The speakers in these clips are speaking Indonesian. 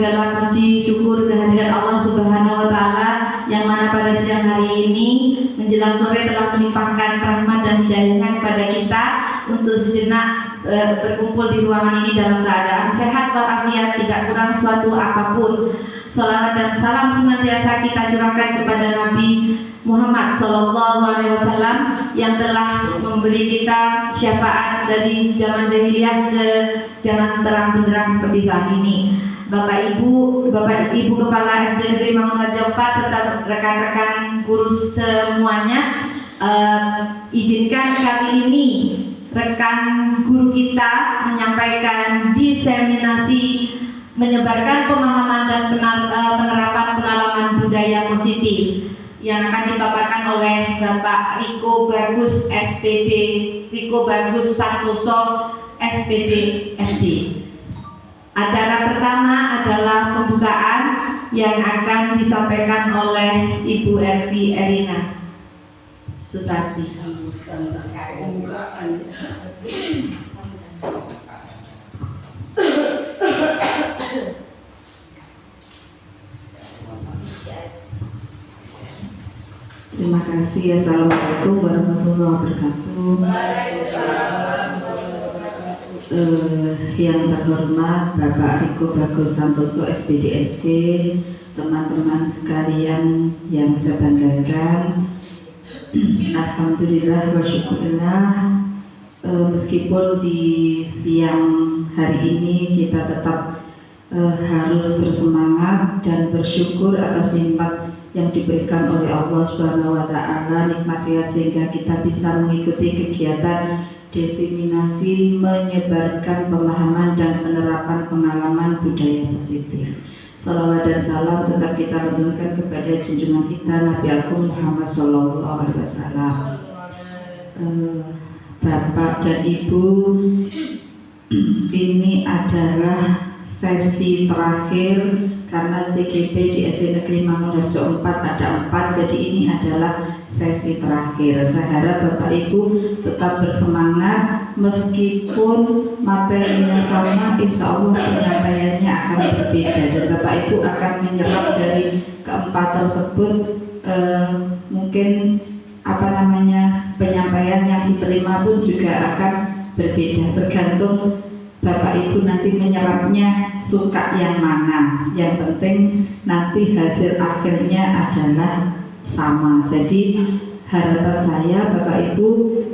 segala puji syukur kehadiran Allah Subhanahu wa taala yang mana pada siang hari ini menjelang sore telah melimpahkan rahmat dan hidayahnya kepada kita untuk sejenak terkumpul di ruangan ini dalam keadaan sehat walafiat, tidak kurang suatu apapun. Salawat dan salam senantiasa kita curahkan kepada Nabi Muhammad SAW yang telah memberi kita syafaat dari zaman jahiliyah ke zaman terang benderang seperti saat ini. Bapak Ibu Kepala SD Negeri Mangunharjo 4 serta rekan-rekan guru semuanya, izinkan kali ini rekan guru kita menyampaikan diseminasi menyebarkan pemahaman dan penerapan pengalaman budaya positif yang akan dipaparkan oleh Bapak Riko Bagus SPD, Riko Bagus Santoso SPD SD. Acara pertama adalah pembukaan yang akan disampaikan oleh Ibu Ervi Erina Susati. Terima kasih. Assalamualaikum warahmatullahi wabarakatuh. Yang terhormat Bapak Riko Bagus Santoso SPD SD, teman-teman sekalian yang saya banggakan, alhamdulillah wa syukurillah, meskipun di siang hari ini kita tetap harus bersemangat dan bersyukur atas nikmat yang diberikan oleh Allah Subhanahu wa taala, nikmat sehat sehingga kita bisa mengikuti kegiatan diseminasi menyebarkan pemahaman dan penerapan pengalaman budaya positif. Salawat dan salam tetap kita lantunkan kepada junjungan kita Nabi Agung Muhammad SAW. Bapak dan Ibu, ini adalah sesi terakhir karena CGP di SD Negeri Mangunharjo 4 ada 4, jadi ini adalah sesi terakhir. Saya harap Bapak Ibu tetap bersemangat meskipun materinya sama, insya Allah penyampaiannya akan berbeda dan Bapak Ibu akan menyerap dari keempat tersebut. Mungkin penyampaian yang diterima pun juga akan berbeda, tergantung Bapak Ibu nanti menyerapnya suka yang mana. Yang penting nanti hasil akhirnya adalah sama. Jadi harapan saya Bapak Ibu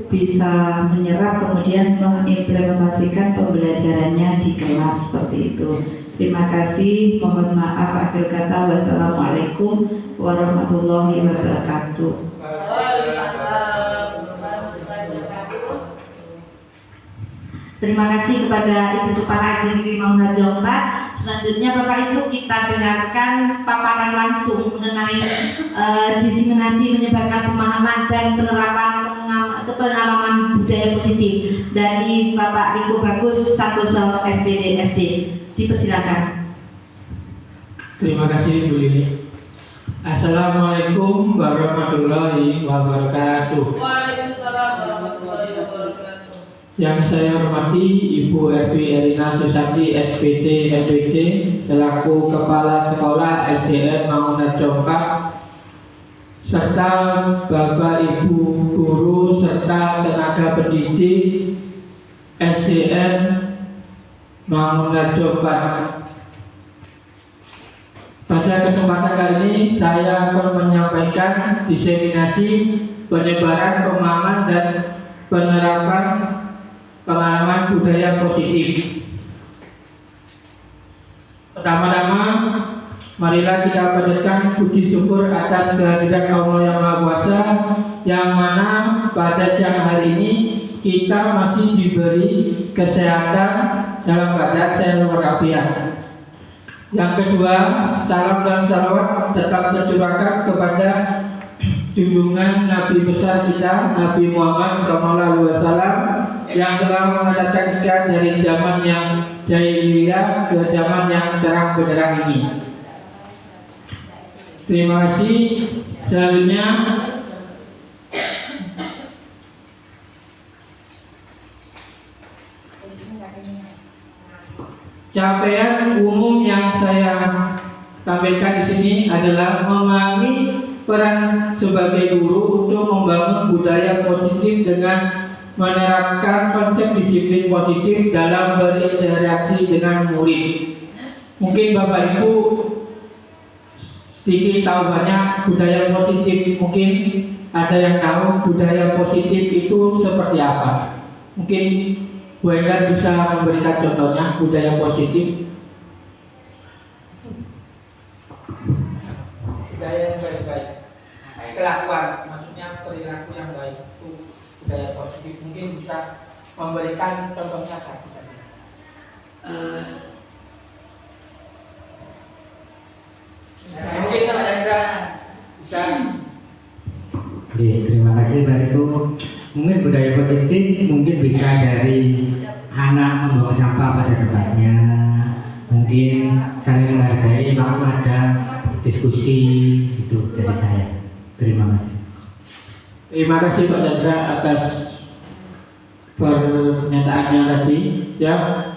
bisa menyerap kemudian mengimplementasikan pembelajarannya di kelas seperti itu. Terima kasih. Mohon maaf akhir kata. Wassalamualaikum warahmatullahi wabarakatuh. Terima kasih kepada Ibu Kepala SD Negeri Mangunharjo 4. Selanjutnya Bapak Ibu kita dengarkan paparan langsung mengenai diseminasi menyebarkan pemahaman dan penerapan pengalaman budaya positif dari Bapak Riko Bagus Santoso SPD SD. Dipersilakan. Terima kasih Bu Lili. Assalamualaikum warahmatullahi wabarakatuh. Waalaikumsalam warahmatullahi wabarakatuh. Yang saya hormati Ibu Ervi Erina Susati SPD MPD selaku Kepala Sekolah SDN Mangunharjo 4 serta Bapak Ibu guru serta tenaga pendidik SDN Mangunharjo 4. Pada kesempatan kali ini saya akan menyampaikan diseminasi penyebaran pemahaman dan penerapan pengalaman budaya positif. Pertama-tama, marilah kita panjatkan puji syukur atas kehadiran Allah yang Maha Kuasa, yang mana pada siang hari ini kita masih diberi kesehatan dalam keadaan sehat walafiat. Yang kedua, salam dan salawat tetap tercurahkan kepada junjungan Nabi besar kita Nabi Muhammad SAW yang telah mengantarkan kita dari zaman yang jahiliyah ke zaman yang terang benderang ini. Terima kasih. Selanjutnya Capaian umum yang saya tampilkan di sini adalah memahami peran sebagai guru untuk membangun budaya positif dengan menerapkan konsep disiplin positif dalam berinteraksi dengan murid. Mungkin Bapak Ibu sedikit tahu banyak budaya positif. Mungkin ada yang tahu budaya positif itu seperti apa. Mungkin Bu Endar bisa memberikan contohnya budaya positif. Budaya yang baik-baik, kelakuan, maksudnya perilaku yang baik itu budaya positif. Mungkin bisa memberikan contohnya satu saja. Mungkin Pak Endra bisa. Terima kasih Pak Riko. Mungkin budaya positif mungkin bisa dari anak membuang sampah pada tempatnya, mungkin saling menghargai, lalu ada diskusi, itu dari saya. Terima kasih. Terima kasih Pak Chandra atas pernyataannya tadi. Ya,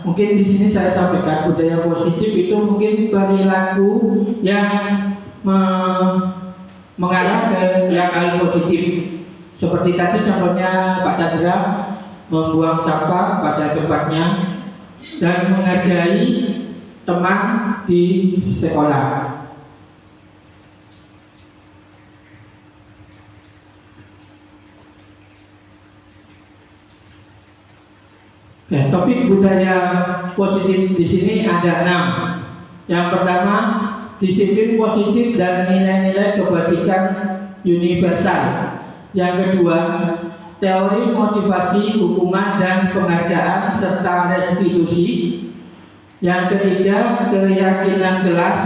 mungkin di sini saya sampaikan budaya positif itu mungkin perilaku yang mengarah ke yang hal positif. Seperti tadi contohnya Pak Chandra membuang sampah pada tempatnya dan menghargai teman di sekolah. Ya, topik budaya positif di sini ada 6. Yang pertama, disiplin positif dan nilai-nilai kebajikan universal. Yang kedua, teori motivasi, hukuman dan penghargaan serta restitusi. Yang ketiga, keyakinan kelas.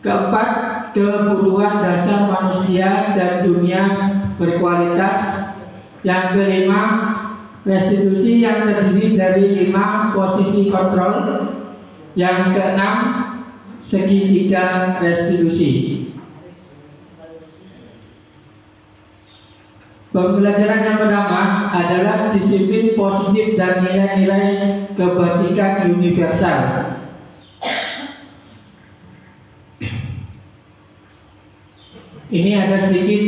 Keempat, kebutuhan dasar manusia dan dunia berkualitas. Yang kelima, restitusi yang terdiri dari 5 posisi kontrol. Yang keenam, segitiga restitusi. Pembelajaran yang pertama adalah disiplin positif dan nilai-nilai kebajikan universal. Ini ada sedikit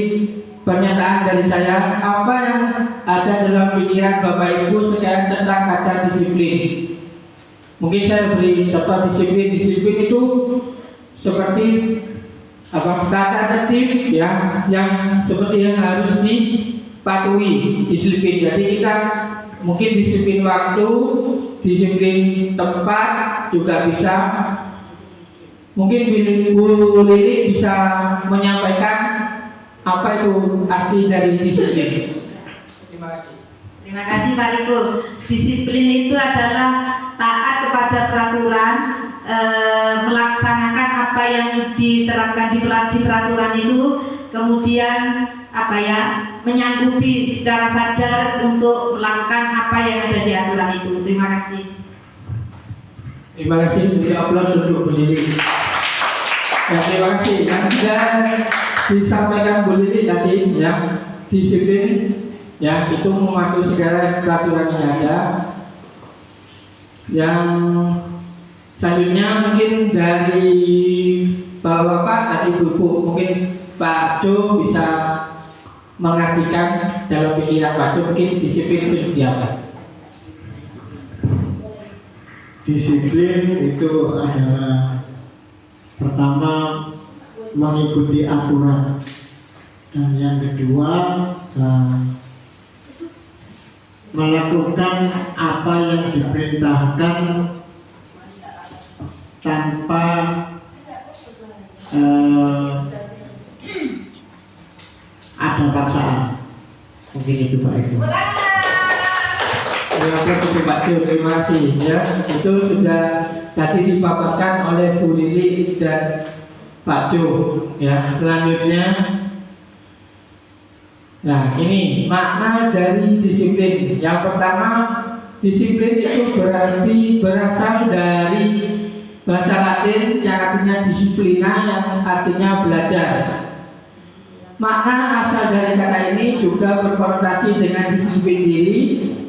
pernyataan dari saya. Apa yang ada dalam pikiran Bapak Ibu sekarang tentang kata disiplin? Mungkin saya beri contoh disiplin. Disiplin itu seperti apa, tata tertib ya, yang seperti yang harus dipatuhi, disiplin. Jadi kita mungkin disiplin waktu, disiplin tempat juga bisa. Mungkin Bu Lili bisa menyampaikan apa itu arti dari disiplin. Terima kasih. Terima kasih Pak Riko. Disiplin itu adalah taat kepada peraturan, melaksanakan apa yang diterapkan di peraturan itu, kemudian menyanggupi secara sadar untuk melakukan apa yang ada di aturan itu. Terima kasih. Terima kasih. Beri aplaus untuk Bu Lili. Ya, terima kasih. Yang sudah disampaikan Bu Lili tadi, ya, disiplin, ya, itu mematuhi segala peraturan yang ada. Yang selanjutnya mungkin dari Bapak tadi Bu, mungkin Pak Jo bisa mengartikan dalam pikiran Pak Jo mungkin disiplin itu seperti apa? Disiplin itu adalah pertama mengikuti aturan, dan yang kedua melakukan apa yang diperintahkan tanpa ada paksaan. Mungkin itu Pak Ibu. Terima kasih terima kasih ya. Itu sudah tadi dipaparkan oleh Bu Lili dan Pak Jo ya. Selanjutnya, nah ini makna dari disiplin. Yang pertama, disiplin itu berarti berasal dari bahasa Latin yang artinya disiplina, yang artinya belajar. Makna asal dari kata ini juga berkonotasi dengan disiplin diri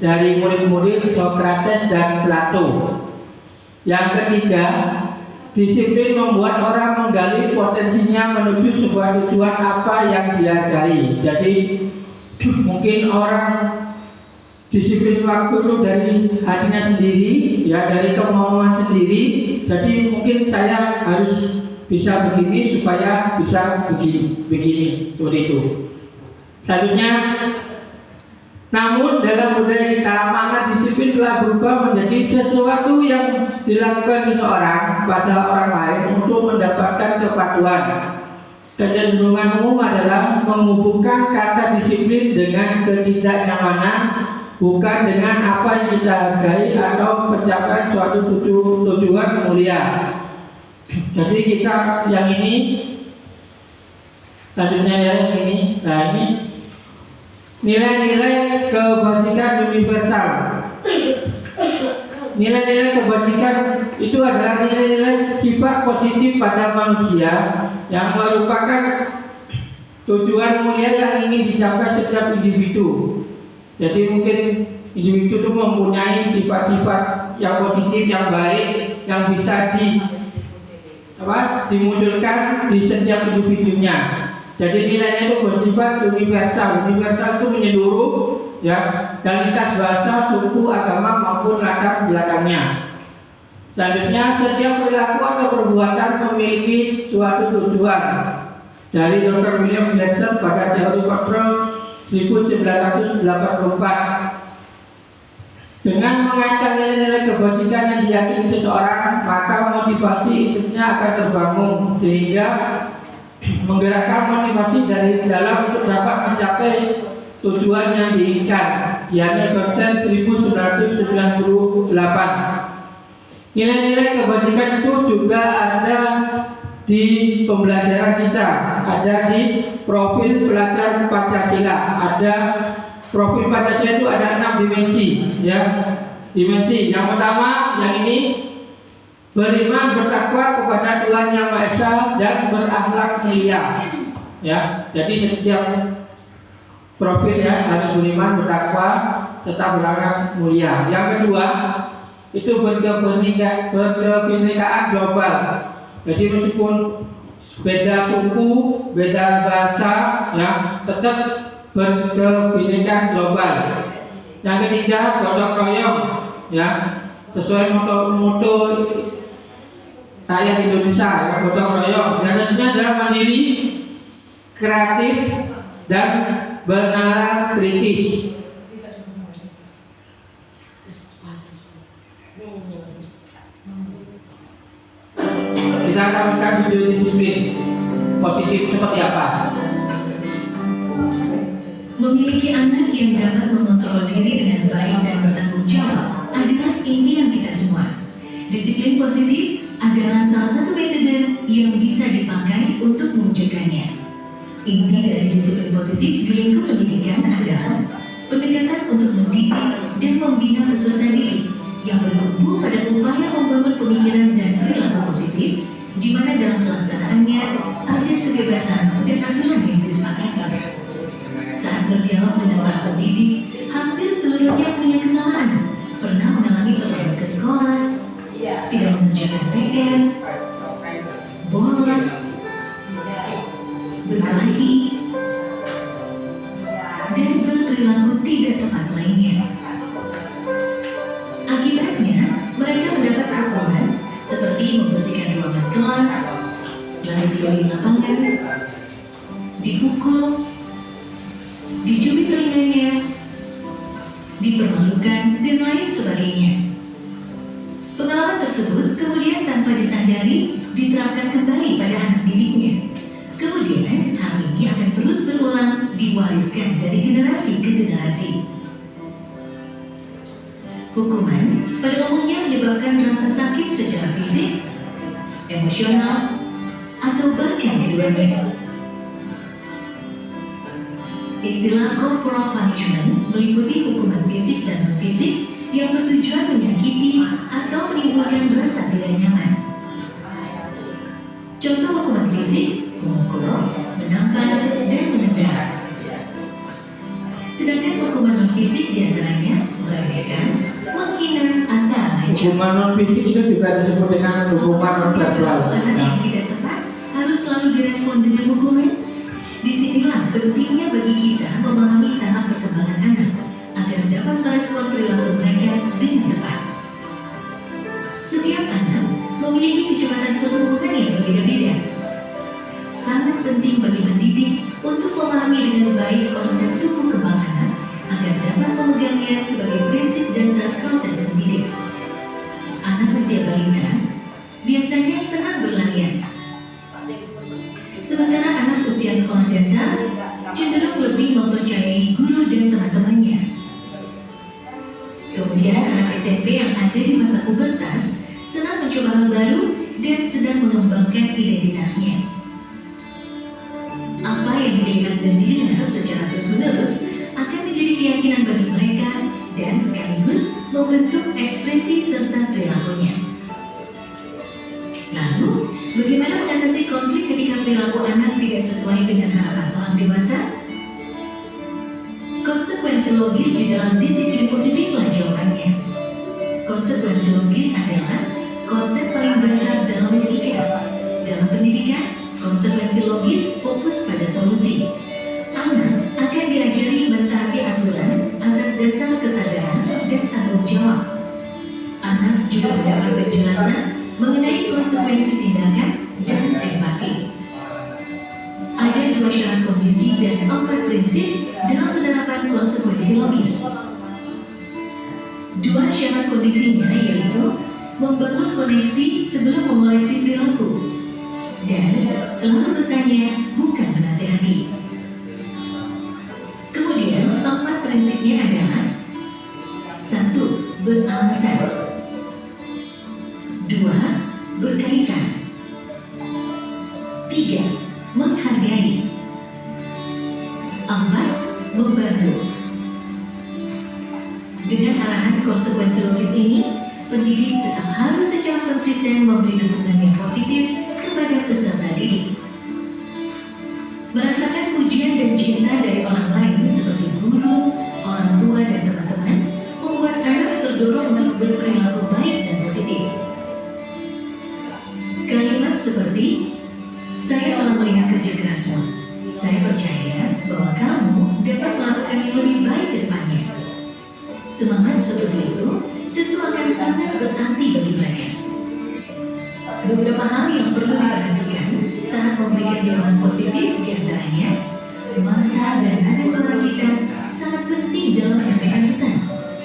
dari murid-murid Sokrates dan Plato. Yang ketiga, disiplin membuat orang menggali potensinya menuju sebuah tujuan apa yang dihargai. Jadi mungkin orang disiplin waktu itu dari hatinya sendiri, ya dari kemauan sendiri. Jadi mungkin saya harus bisa begini supaya bisa begini seperti itu. Selanjutnya, namun dalam budaya kita makna disiplin telah berubah menjadi sesuatu yang dilakukan seseorang pada orang lain untuk mendapatkan kepatuhan. Kecenderungan umum adalah menghubungkan kata disiplin dengan ketidaknyamanan, bukan dengan apa yang kita hargai atau pencapaian suatu tujuan mulia. Jadi kita yang ini, selanjutnya ya ini, nah ini nilai-nilai kebajikan universal. Nilai-nilai kebajikan itu adalah nilai-nilai sifat positif pada manusia yang merupakan tujuan mulia yang ingin dicapai setiap individu. Jadi mungkin individu itu mempunyai sifat-sifat yang positif, yang baik, yang bisa dimunculkan di setiap individunya. Jadi nilainya itu bersifat universal. Universal itu menyeluruh, ya, dan lintas bahasa, suku, agama maupun latar belakangnya. Selanjutnya, setiap perilaku atau perbuatan memiliki suatu tujuan. Dari Dr. William Jackson pada teori kontrol 1984. Dengan mengaitkan nilai-nilai kebajikan yang diyakini seseorang, maka motivasi hidupnya akan terbangun sehingga menggerakkan motivasi dari dalam untuk dapat mencapai tujuan yang diinginkan. Diana Bersen 1998. Nilai-nilai kebajikan itu juga ada di pembelajaran kita, ada di profil pelajar Pancasila. Ada profil Pancasila itu ada 6 dimensi, ya. Dimensi yang pertama yang ini beriman bertakwa kepada Tuhan Yang Maha Esa dan berakhlak mulia. Ya, jadi setiap profil ya harus beriman bertakwa serta berakhlak mulia. Yang kedua itu berkebinekaan global. Jadi meskipun beda suku, beda bahasa, ya tetap berkebinekaan global. Yang ketiga gotong royong, ya sesuai moto rakyat Indonesia, ya, gotong royong. Dan selanjutnya adalah mandiri, kreatif, dan bernalar kritis. Kita akan melihat video disiplin positif seperti apa. Memiliki anak yang dapat mengontrol diri dengan baik dan bertanggung jawab adalah impian kita semua. Disiplin positif adalah salah satu metode yang bisa dipakai untuk mewujudkannya. Inti dari disiplin positif di lingkup pendidikan adalah pendekatan untuk mendidik dan membina peserta didik yang bertumbuh pada upaya membangun pemikiran dan perilaku positif, di mana dalam pelaksanaannya ada kebebasan dan aturan yang disepakati. Saat berdialog dengan para pendidik, hampir seluruhnya punya kesalahan, pernah mengalami perjalanan ke sekolah, tidak mengerjakan PR, bolos, berkelahi, dan berperilaku tidak tepat lainnya. Akibatnya, mereka mendapat hukuman seperti membersihkan ruangan kelas, lari keliling lapangan, dipukul, dicubit telinganya, dipermalukan, dan lain sebagainya. Pengalaman tersebut kemudian tanpa disadari diterapkan kembali pada anak didiknya. Kemudian hal ini akan terus berulang, diwariskan dari generasi ke generasi. Hukuman pada umumnya menyebabkan rasa sakit secara fisik, emosional, atau bahkan keduanya. Istilah corporal punishment meliputi hukuman fisik dan non-fisik yang bertujuan menyakiti atau menimbulkan rasa tidak nyaman. Contoh hukuman fisik: memukul, menampar, dan menendang. Sedangkan hukuman non-fisik diantaranya meledakan, menghina atau mengancam. Hukuman non fisik itu juga disebut dengan hukuman non verbal. Anak yang tidak tepat harus selalu direspon dengan hukuman. Disinilah pentingnya bagi kita memahami tahap perkembangan anak agar dapat merespon perilaku mereka dengan tepat. Setiap anak memiliki kecepatan pertumbuhan yang berbeda-beda. Sangat penting bagi pendidik untuk memahami dengan baik konsep tumbuh kembang anak agar dapat memegangnya sebagai prinsip dasar proses mendidik. Anak usia balita biasanya senang berlarian, sementara anak usia sekolah dasar cenderung lebih mempercayai guru dan teman-temannya. Kemudian anak SMP yang ada di masa pubertas senang mencoba hal baru dan sedang mengembangkan identitasnya. Apa yang dilihat dan didengar secara terus-menerus akan menjadi keyakinan bagi mereka dan sekaligus membentuk ekspresi serta perilakunya. Lalu, bagaimana mengatasi konflik ketika perilaku anak tidak sesuai dengan harapan orang dewasa? Konsekuensi logis di dalam disiplin positiflah jawabannya. Konsekuensi logis adalah konsep paling dasar dalam etika. Dalam pendidikan, konsekuensi logis fokus pada solusi. Anak akan diajari mentaati aturan atas dasar kesadaran dan tanggung jawab. Anak juga mendapat penjelasan mengenai konsekuensi tindakan dan empati. Ada 2 syarat kondisi dan 4 prinsip dalam penerapan konsekuensi logis. 2 syarat kondisinya yaitu membangun koneksi sebelum mengoleksi perilaku dan selalu bertanya bukan menasihati. Kemudian 4 prinsipnya adalah 1. Beralasan, 2. Berkaitan, 3. Menghargai, 4. Membantu. Dengan arahan konsekuensi logis ini, pendidik tetap harus secara konsisten memberi dukungan yang positif kepada peserta didik. Merasakan pujian dan cinta dari orang lain seperti guru, orang tua, dan teman-teman membuat anak terdorong untuk berperilaku baik dan positif. Kalimat seperti, "Saya telah melihat kerja kerasmu. Saya percaya bahwa kamu dapat melakukan yang lebih baik ke depannya." Semangat seperti itu tentu akan sangat berarti bagi mereka. Beberapa hal yang perlu diperhatikan saat memberikan dorongan positif diantaranya, mata dan nada suara kita sangat penting dalam menyampaikan pesan.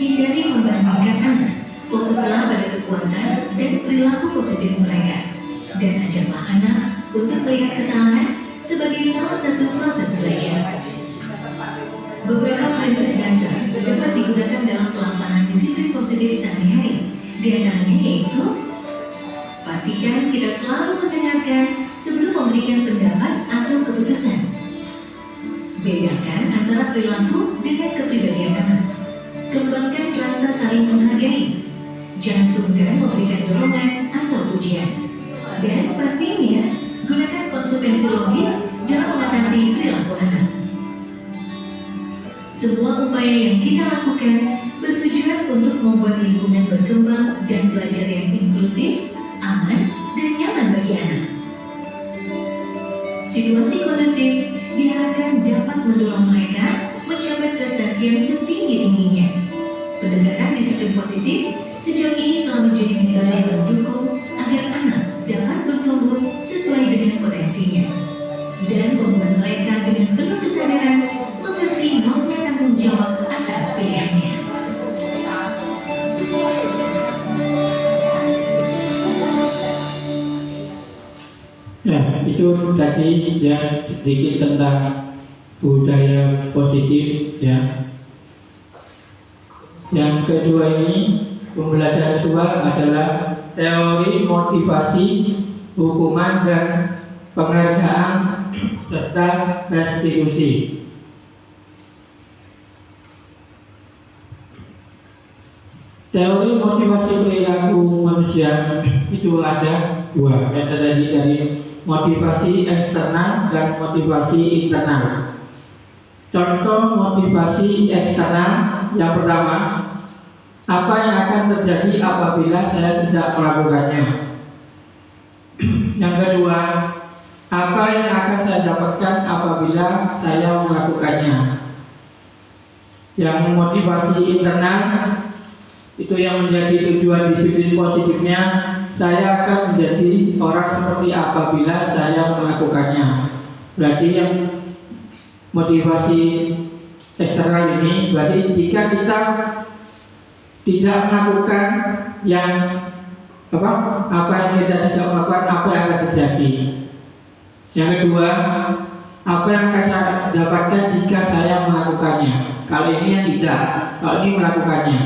Hindari membandingkan anak, fokuslah pada kekuatan dan perilaku positif mereka, dan ajaklah anak untuk melihat kesalahan sebagai salah satu proses belajar. Beberapa prinsip dasar dapat digunakan dalam pelaksanaan disiplin positif sehari-hari. Di antaranya yaitu, pastikan kita selalu mendengarkan sebelum memberikan pendapat atau keputusan. Bedakan antara perilaku dengan kepribadian anak. Kembangkan rasa saling menghargai. Jangan sungkan memberikan dorongan atau pujian. Dan pastinya, gunakan konsekuensi logis dalam mengatasi perilaku anak. Semua upaya yang kita lakukan bertujuan untuk membuat lingkungan berkembang dan belajar yang inklusif, aman, dan nyaman bagi anak. Situasi kondusif diharapkan dapat mendorong mereka mencapai prestasi yang setinggi-tingginya. Pendekatan disiplin positif sejauh ini telah menjadi metode yang mendukung agar anak dapat bertumbuh sesuai dengan potensinya dan membuat mereka dengan penuh kesadaran mengerti maunya tanggung jawab atas pilihannya. Ya, itu tadi ya sedikit tentang budaya positif ya. Yang kedua ini, pembelajaran kedua adalah teori motivasi, hukuman dan penghargaan serta restitusi. Teori motivasi perilaku manusia itu ada 2. Yang terdiri dari motivasi eksternal dan motivasi internal. Contoh motivasi eksternal yang pertama, apa yang akan terjadi apabila saya tidak melakukannya. Yang kedua, apa yang akan saya dapatkan apabila saya melakukannya. Yang motivasi internal itu yang menjadi tujuan disiplin positifnya, saya akan menjadi orang seperti apabila saya melakukannya. Berarti yang motivasi eksternal ini berarti jika kita tidak melakukan yang apa yang kita tidak melakukan, apa yang akan terjadi. Yang kedua, apa yang akan saya dapatkan jika saya melakukannya. Kali ini yang tidak, kalau ini melakukannya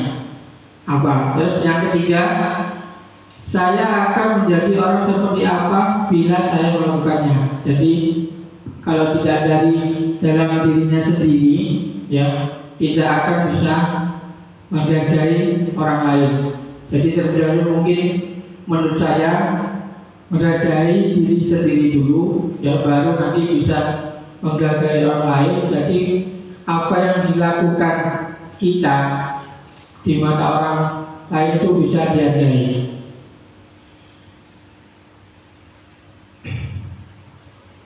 apa. Terus yang ketiga, saya akan menjadi orang seperti apa bila saya melakukannya. Jadi kalau tidak dari dalam dirinya sendiri, ya tidak akan bisa menghargai orang lain. Jadi terlebih dahulu mungkin menurut saya menghargai diri sendiri dulu, ya baru nanti bisa menghargai orang lain. Jadi apa yang dilakukan kita di mata orang lain itu bisa dihargai.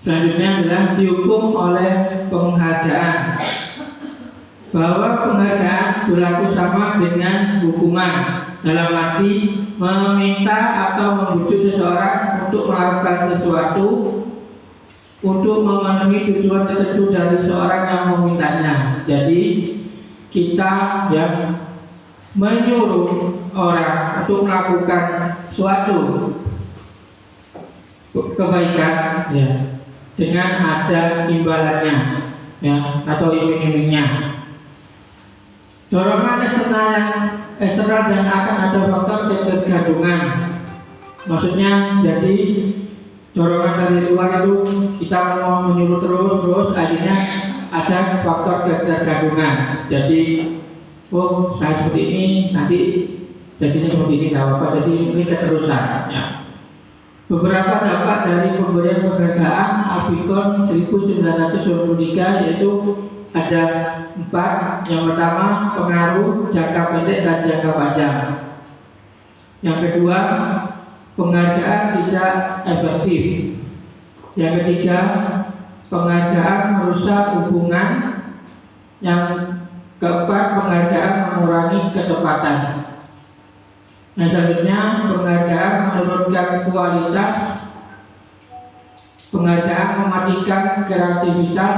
Selanjutnya adalah dihukum oleh penghargaan. Bahwa penghargaan berlaku sama dengan hukuman, dalam arti meminta atau membujuk seseorang untuk melakukan sesuatu untuk memenuhi tujuan tertentu dari seorang yang memintanya. Jadi kita yang menyuruh orang untuk melakukan suatu kebaikan, ya, dengan ada imbalannya, ya, atau iming-imingnya. Dorongan eksternal dan akan ada faktor ketergantungan. Maksudnya jadi dorongan dari luar itu kita mau menyuruh terus akhirnya ada faktor ketergantungan. Jadi oh saya seperti ini nanti jadinya seperti ini, nggak apa-apa, jadi ini keterusan, ya. Beberapa dampak dari pemberian penghargaan Apikon 1923 yaitu ada 4. Yang pertama, pengaruh jangka pendek dan jangka panjang. Yang kedua, penghargaan tidak efektif. Yang ketiga, penghargaan merusak hubungan. Yang keempat, penghargaan mengurangi ketepatan. Yang selanjutnya, penghargaan menurunkan kualitas. Penghargaan mematikan kreativitas.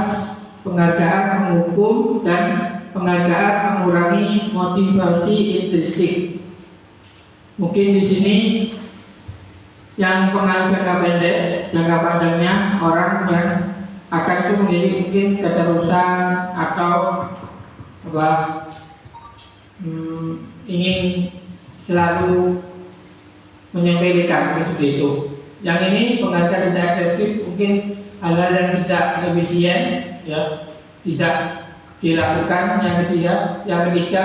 Penghargaan menghukum, dan penghargaan mengurangi motivasi intrinsik. Mungkin di sini yang pengaruh jangka pendek, jangka panjangnya orang yang akan itu menjadi mungkin keterusan atau ingin selalu menyepelekan seperti itu. Yang ini penghargaan tidak efektif, mungkin hal-hal yang tidak efisien, ya, tidak dilakukan. Yang ketiga,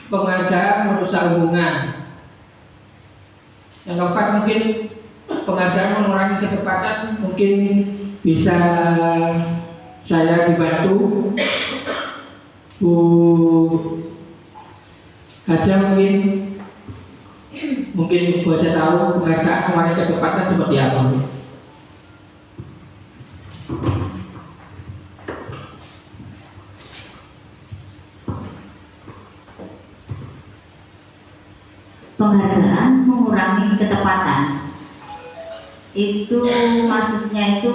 penghargaan merusak hubungan. Yang keempat, mungkin penghargaan mengurangi ketepatan. Mungkin bisa saya dibantu Bu Haja, mungkin Bu Haja tahu penghargaan mengurangi ketepatan seperti apa. Penghargaan mengurangi ketepatan itu maksudnya itu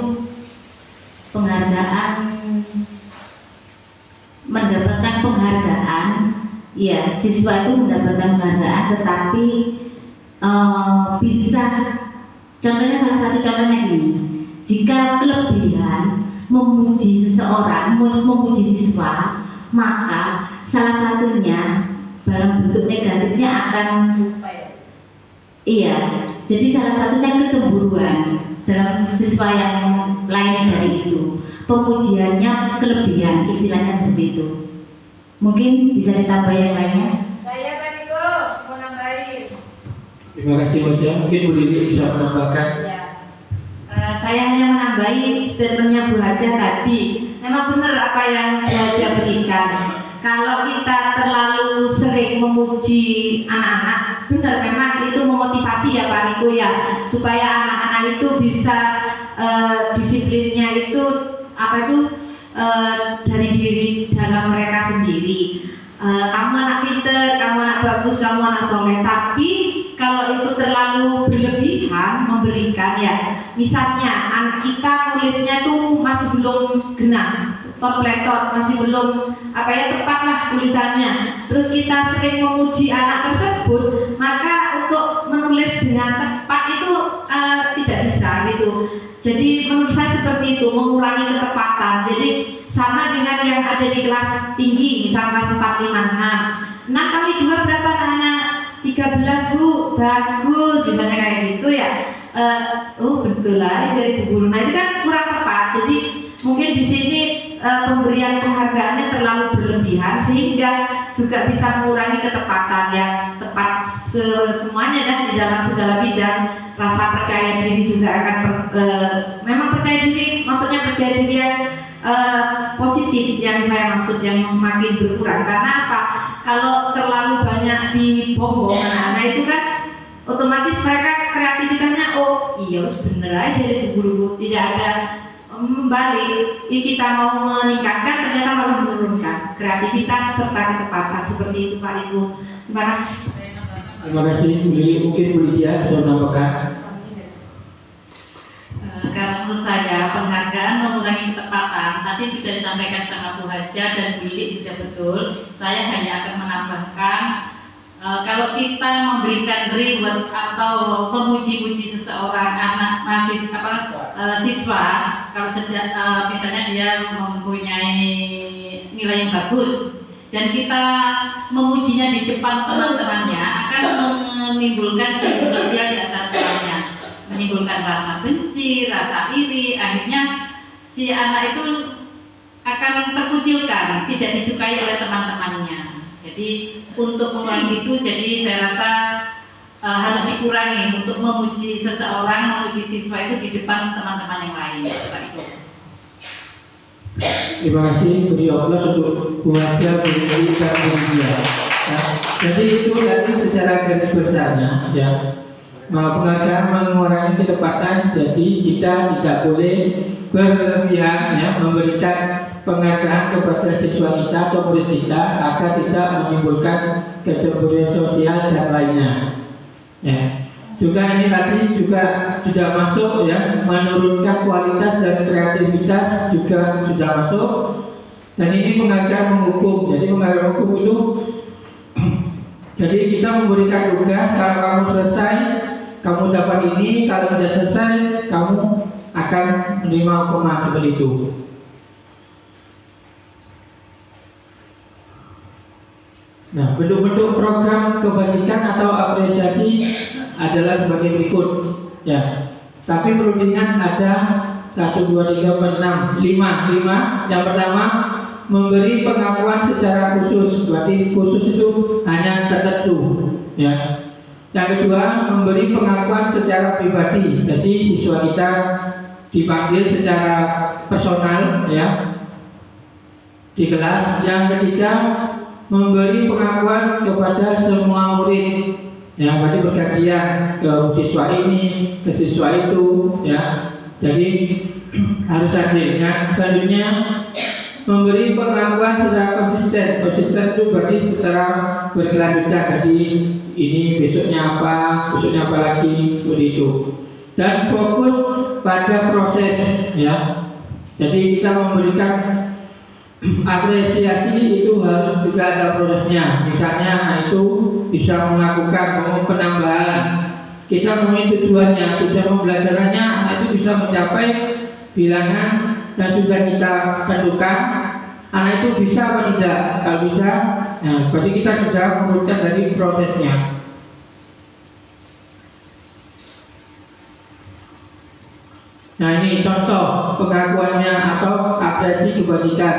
penghargaan, mendapatkan penghargaan, ya siswa itu mendapatkan penghargaan, tetapi bisa, contohnya salah satu contohnya gini, jika kelebihan memuji seseorang, memuji siswa, maka salah satunya dalam bentuk negatifnya akan jadi salah satunya kecemburuan dalam siswa yang lain dari itu. Pemujiannya kelebihan, istilahnya seperti itu. Mungkin bisa ditambah yang lainnya. Saya Pak Niko mau nambahin. Terima kasih Bu Haja. Mungkin Bu Lili bisa menambahkan. Ya. Saya hanya menambahi statementnya Bu Haja tadi. Memang benar apa yang Bu Haja berikan. kalau kita terlalu sering memuji anak-anak, benar memang itu memotivasi ya Pak Riko ya, supaya anak-anak itu bisa disiplinnya itu dari diri dalam mereka sendiri. Kamu anak pinter, kamu anak bagus, kamu anak soleh. Tapi kalau itu terlalu berlebihan memberikan ya, misalnya anak kita tulisnya tuh masih belum genap, kompletor, masih belum tepat lah tulisannya. Terus kita sering memuji anak tersebut, maka untuk menulis dengan tepat itu tidak bisa gitu. Jadi menurut saya seperti itu, mengurangi ketepatan. Jadi sama dengan yang ada di kelas tinggi, misalnya kelas 4, 5, 6. 6 kali 2 berapa anak? 13 Bu, bagus, misalnya kayak gitu ya. Betul lah dari Bu Guru. Nah itu kan kurang tepat. Jadi mungkin di sini pemberian penghargaannya terlalu berlebihan sehingga juga bisa mengurangi ketepatan ya, tepat semuanya dan di dalam segala bidang. Rasa percaya diri juga akan memang percaya diri, maksudnya percaya diri yang positif yang saya maksud, yang makin berkurang. Karena apa? Kalau terlalu banyak dibonggong anak-anak itu kan otomatis mereka kreativitasnya iya bener aja dari guru, tidak ada membalik. Ini kita mau meningkatkan ternyata malah menurunkan kreativitas serta ketepatan, seperti itu Pak Ibu. Terima kasih. Terima kasih Bu Lili. Mungkin Bu Lydia bisa menambahkan. Kalau menurut saya penghargaan mengurangi ketepatan, tadi sudah disampaikan sama Bu Haja dan Bu Lili sudah betul. Saya hanya akan menambahkan kalau kita memberikan reward atau memuji-muji seseorang siswa, kalau misalnya dia mempunyai nilai yang bagus dan kita memujinya di depan teman-temannya, akan menimbulkan sosial di antara temannya, menimbulkan rasa benci, rasa iri, akhirnya si anak itu akan terkucilkan, tidak disukai oleh teman-temannya. Jadi untuk mengurangi itu, jadi saya rasa harus dikurangi untuk memuji seseorang, memuji siswa itu di depan teman-teman yang lain. Seperti itu. Terima kasih beri Allah untuk buatnya beri dan media. Jadi itu tadi secara garis besarnya ya. Penghargaan mengurangi ketepatan, jadi kita tidak boleh berlebihan ya memberikan penghargaan kepada siswa kita atau murid kita agar tidak menimbulkan kecemburuan sosial dan lainnya. Ya. Juga ini tadi juga sudah masuk ya, menurunkan kualitas dan kreativitas juga sudah masuk. Dan ini penghargaan menghukum. Jadi penghargaan hukum itu jadi kita memberikan tugas, kalau kamu selesai kamu dapat ini, kalau tidak selesai kamu akan menerima hukuman seperti itu. Nah, bentuk-bentuk program kebajikan atau apresiasi adalah sebagai berikut ya. Tapi perlu diingat ada 1, 2, 3, 4, 6, 5. Yang pertama, memberi pengakuan secara khusus. Berarti khusus itu hanya tertentu ya. Yang kedua, memberi pengakuan secara pribadi. Jadi siswa kita dipanggil secara personal ya di kelas. Yang ketiga, memberi pengakuan kepada semua murid ya, berarti bergantian ke siswa ini, ke siswa itu ya. Jadi harus hadir ya. Selanjutnya, memberi pengakuan secara konsisten. Konsisten itu berarti secara berkelanjutan. Jadi ini besoknya apa lagi, seperti itu. Dan fokus pada proses ya. Jadi kita memberikan apresiasi itu harus juga ada prosesnya. Misalnya anak itu bisa melakukan penambahan. Kita punya tujuannya, tujuan pembelajarannya anak itu bisa mencapai bilangan yang sudah kita tentukan. Anak itu bisa apa tidak? Kalau bisa, nah, berarti kita sudah menurunkan dari prosesnya. Nah ini contoh pengakuannya atau apresiasi kebajikan.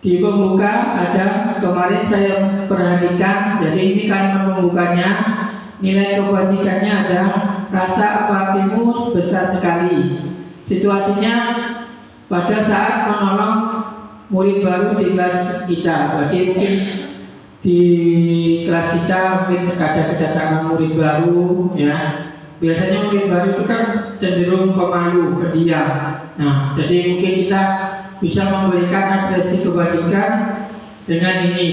Di pembuka ada, kemarin saya perhatikan, jadi ini kalimat pembukanya. Nilai kebajikannya ada rasa empatimu besar sekali. Situasinya pada saat menolong murid baru di kelas kita. Berarti mungkin di kelas kita mungkin ada kedatangan murid baru, ya. Biasanya murid baru itu kan cenderung pemalu, pendiam. Nah, jadi mungkin kita bisa memberikan apresiasi kebajikan dengan ini.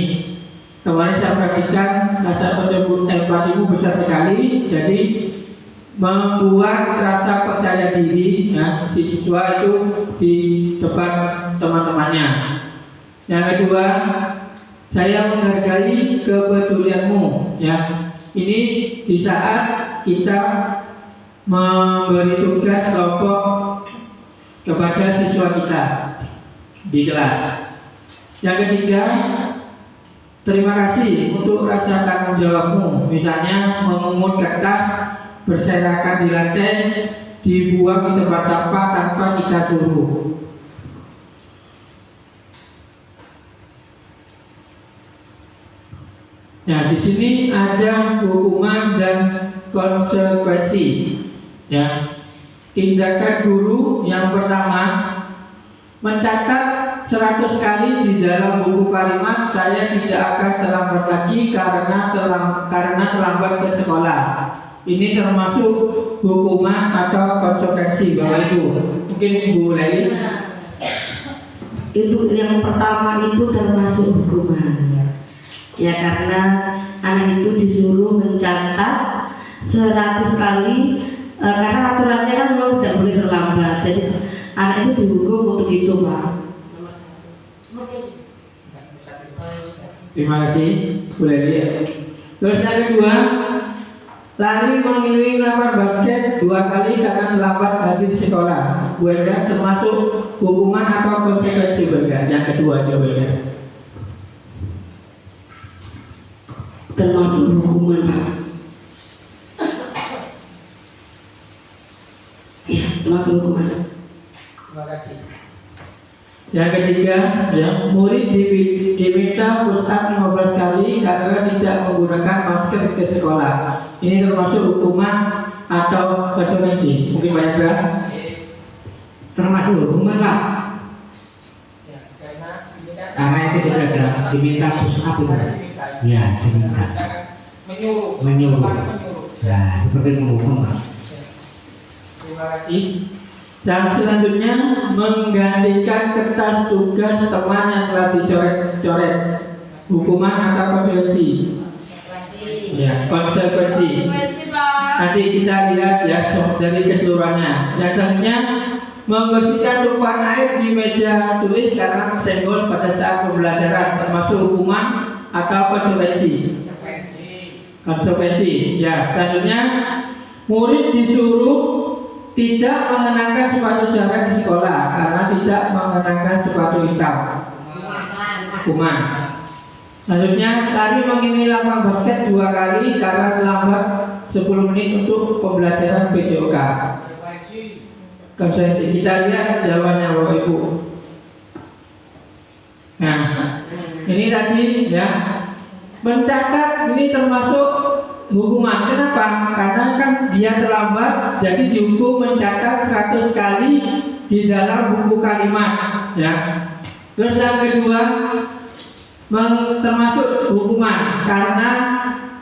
Kemarin saya perhatikan rasa empatimu besar sekali, jadi membuat rasa percaya diri, ya, si siswa itu di depan teman-temannya. Yang kedua, saya menghargai kepedulianmu, ya. Ini di saat kita memberi tugas kelompok kepada siswa kita di kelas. Yang ketiga, terima kasih untuk rasa tanggung jawabmu, misalnya memungut kertas berserakan di lantai, dibuang di tempat sampah tanpa kita suruh. Nah, di sini ada hukuman dan konsekuensi. Ya, tindakan guru yang pertama, mencatat 100 kali di dalam buku kalimat saya tidak akan terlambat lagi karena terlambat ke sekolah. Ini termasuk hukuman atau konsekuensi Bapak Ibu. Mungkin Ibu Leli. Itu yang pertama itu termasuk hukuman. Ya, karena anak itu disuruh mencatat 100 kali karena aturannya kan memang tidak boleh terlambat. Jadi anak itu dihukum untuk itu, Pak. Terima kasih, Bu Leli. Terus yang kedua, lari mengiringi lawan basket 2 kali karena terlambat hadir di sekolah. Bu Enda, termasuk hukuman atau konsekuensi Bu Enda? Yang kedua Bu Enda. Termasuk hukuman, Pak. Ya, termasuk hukuman. Terima kasih. Yang ketiga, ya, murid diminta push up 15 kali karena tidak menggunakan masker ke sekolah. Ini termasuk hukuman atau konsekuensi? Mungkin banyak kan? Termasuk hukuman Pak. Karena itu sudah ada diminta push up itu. Ya, diminta. Menyuruh. Ya, seperti menghukum Pak. Terima kasih. Dan selanjutnya menggantikan kertas tugas teman yang telah dicoret-coret. Hukuman atau konsekuensi? Ya, konsekuensi. Nanti kita lihat ya dari keseluruhannya. Yang selanjutnya, membersihkan tumpahan air di meja tulis karena senggol pada saat pembelajaran, termasuk hukuman atau konsekuensi? Konsekuensi. Ya, selanjutnya murid disuruh tidak mengenakan sepatu syaraf di sekolah karena tidak mengenakan sepatu hitam. Hukuman. Selanjutnya, lari mengiringi lapangan basket 2 kali karena terlambat 10 menit untuk pembelajaran PJOK. Konsekuensi. Kita lihat jawabannya Bapak Ibu. Nah, ini tadi ya, mencatat ini termasuk hukuman. Kenapa? Karena kan dia terlambat, jadi dihukum mencatat 100 kali di dalam buku kalimat, ya. Terus yang kedua, termasuk hukuman karena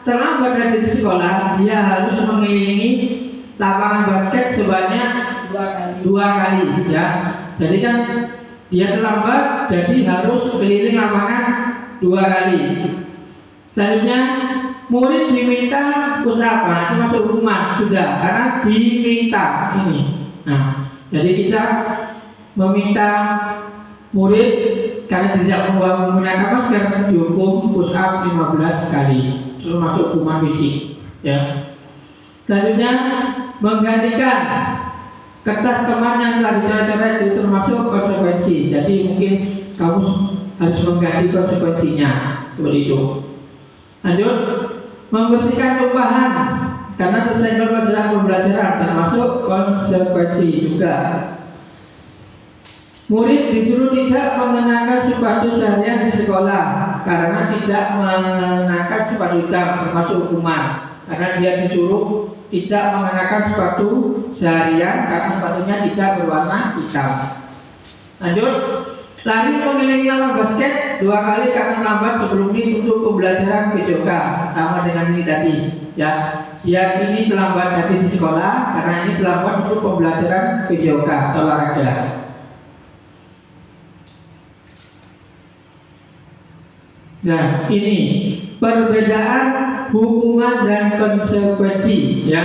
terlambat dari sekolah, dia harus mengelilingi lapangan basket sebanyak 2 kali, ya. Jadi kan dia terlambat, jadi harus keliling lapangan 2 kali. Selanjutnya, murid diminta push up, itu masuk hukuman sudah karena diminta ini. Nah, jadi kita meminta murid karena tidak menggunakan masker dihukum push up 15 kali, itu masuk hukuman fisik. Ya. Selanjutnya, menggantikan kertas teman yang telah dicoret-coret itu termasuk konsekuensi. Jadi mungkin kamu harus mengganti konsekuensinya seperti itu. Lanjut, membersihkan tumpahan karena tersenggol pada saat pembelajaran termasuk konsekuensi juga. Murid disuruh tidak mengenakan sepatu seharian di sekolah karena tidak mengenakan sepatu hitam termasuk hukuman. Karena dia disuruh tidak mengenakan sepatu seharian karena sepatunya tidak berwarna hitam. Lanjut, Lari mengelilingi lapangan basket 2 kali karena lambat sebelum ini untuk pembelajaran PJOK, sama dengan ini tadi. Ya, dia ini terlambat tadi di sekolah karena ini terlambat untuk pembelajaran PJOK olahraga. Nah, ini perbedaan hukuman dan konsekuensi, ya.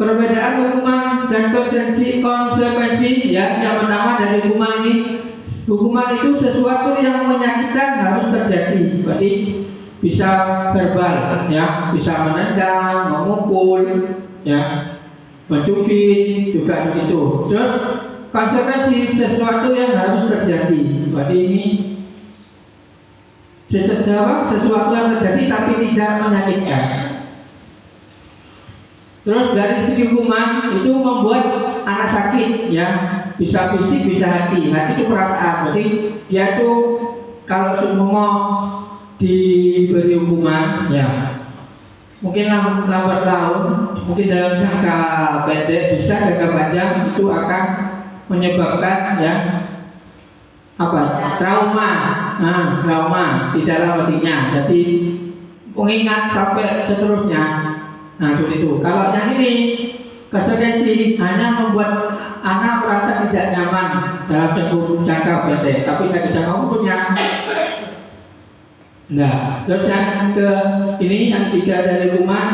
Perbedaan hukuman dan konsekuensi, ya. Yang pertama dari hukuman itu sesuatu yang menyakitkan harus terjadi. Berarti bisa verbal, ya, bisa menendang, memukul, ya, mencubit, juga begitu. Terus konsekuensi sesuatu yang harus terjadi. Berarti ini sesuatu yang terjadi tapi tidak menyakitkan. Terus dari segi hukuman itu membuat anak sakit, ya, bisa fisik, bisa hati. Hati itu perasaan. Berarti dia itu kalau semua diberi hukuman, ya, mungkin lambat laun, mungkin dalam jangka pendek, bisa jangka panjang itu akan menyebabkan, ya, trauma, di dalam hatinya. Jadi mengingat sampai seterusnya. Nah, seperti itu. Kalau yang ini konsekuensi hanya membuat anak merasa tidak nyaman dalam jangka pendek, tapi jangka umurnya. Nah, terus yang ketiga dari hukuman,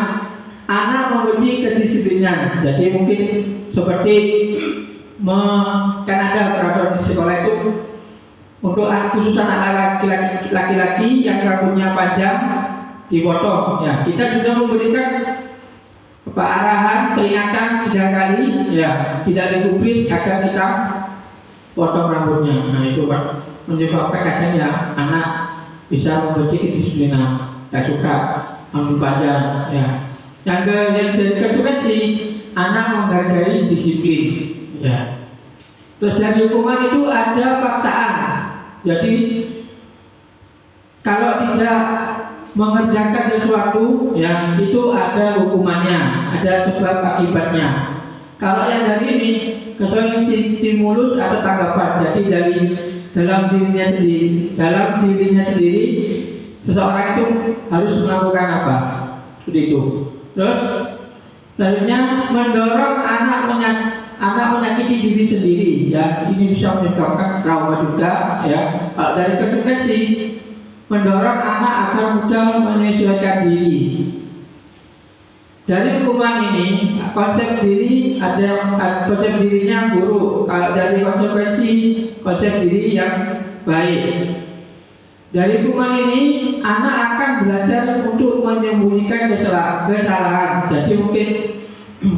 anak membenci kedisiplinan. Jadi mungkin seperti kan ada peraturan di sekolah itu untuk khusus anak laki-laki yang rambutnya panjang dipotong. Ya, kita sudah memberikan arahan, peringatan 3 kali, ya, tidak digubris agar kita potong rambutnya. Nah, itu Pak menyebabkan kadang ya anak bisa membenci kedisiplinan, tidak suka rambut panjang, ya. Yang konsekuensi anak menghargai disiplin, ya. Terus dari hukuman itu ada paksaan. Jadi kalau tidak mengerjakan sesuatu, ya, itu ada hukumannya, ada sebab akibatnya. Kalau yang dari ini konsekuensi stimulus atau tanggapan. Jadi dari dalam dirinya sendiri seseorang itu harus melakukan apa? Seperti itu. Terus selanjutnya mendorong anak menyakiti diri sendiri, ya. Ini bisa menyebabkan trauma juga, ya. Kalau dari konsekuensi mendorong anak agar mudah menyesuaikan diri. Dari hukuman ini konsep diri ada konsep dirinya buruk. Kalau dari konsekuensi konsep diri yang baik. Dari hukuman ini anak akan belajar untuk menyembunyikan kesalahan. Jadi mungkin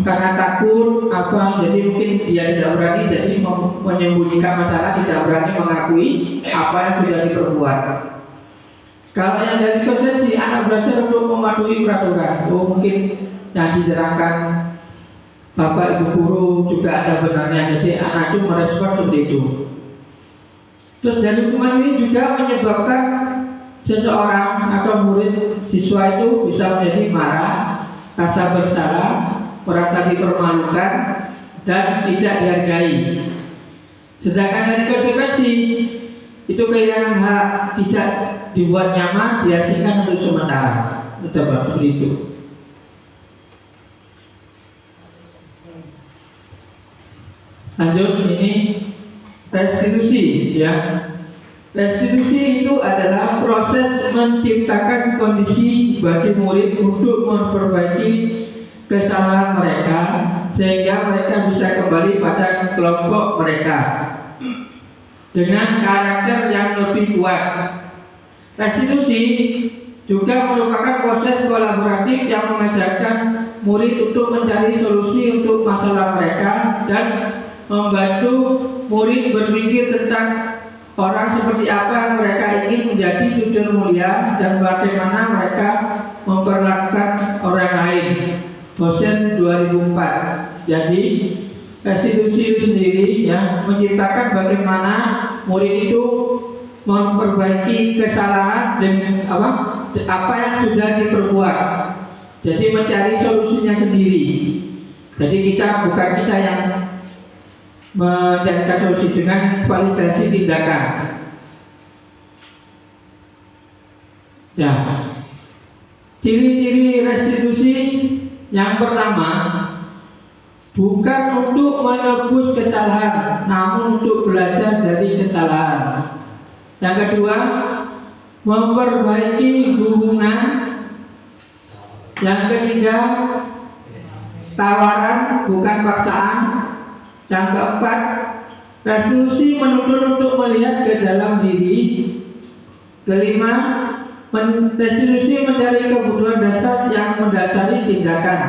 karena takut jadi mungkin dia tidak berani, jadi menyembunyikan masalah, tidak berani mengakui apa yang sudah diperbuat. Kalau yang dari konsepsi anak belajar untuk mematuhi peraturan, mungkin yang diterangkan bapak ibu guru juga ada benarnya, jadi anak itu merespon seperti itu. Terus dari hukuman ini juga menyebabkan seseorang atau murid siswa itu bisa menjadi marah, rasa bersalah, merasa dipermalukan dan tidak dihargai. Sedangkan dari konsekuensi itu kehilangan hak, tidak dibuat nyaman, dihasilkan untuk sementara. Sudah seperti itu. Lanjut, ini restitusi, ya. Restitusi itu adalah proses menciptakan kondisi bagi murid untuk memperbaiki kesalahan mereka sehingga mereka bisa kembali pada kelompok mereka dengan karakter yang lebih kuat. Restitusi juga merupakan proses kolaboratif yang mengajarkan murid untuk mencari solusi untuk masalah mereka dan membantu murid berpikir tentang orang seperti apa yang mereka ingin menjadi jujur mulia dan bagaimana mereka memperlakukan orang lain. Dosen 2004. Jadi restitusi itu sendiri, ya, menciptakan bagaimana murid itu memperbaiki kesalahan dengan apa yang sudah diperbuat. Jadi mencari solusinya sendiri. Jadi bukan kita yang mencarikan solusi dengan validasi tindakan. Ya, ciri-ciri restitusi yang pertama, bukan untuk menebus kesalahan, namun untuk belajar dari kesalahan. Yang kedua, memperbaiki hubungan. Yang ketiga, tawaran bukan paksaan. Yang keempat, restitusi menuntut untuk melihat ke dalam diri. Kelima, restitusi mencari kebutuhan dasar yang mendasari tindakan.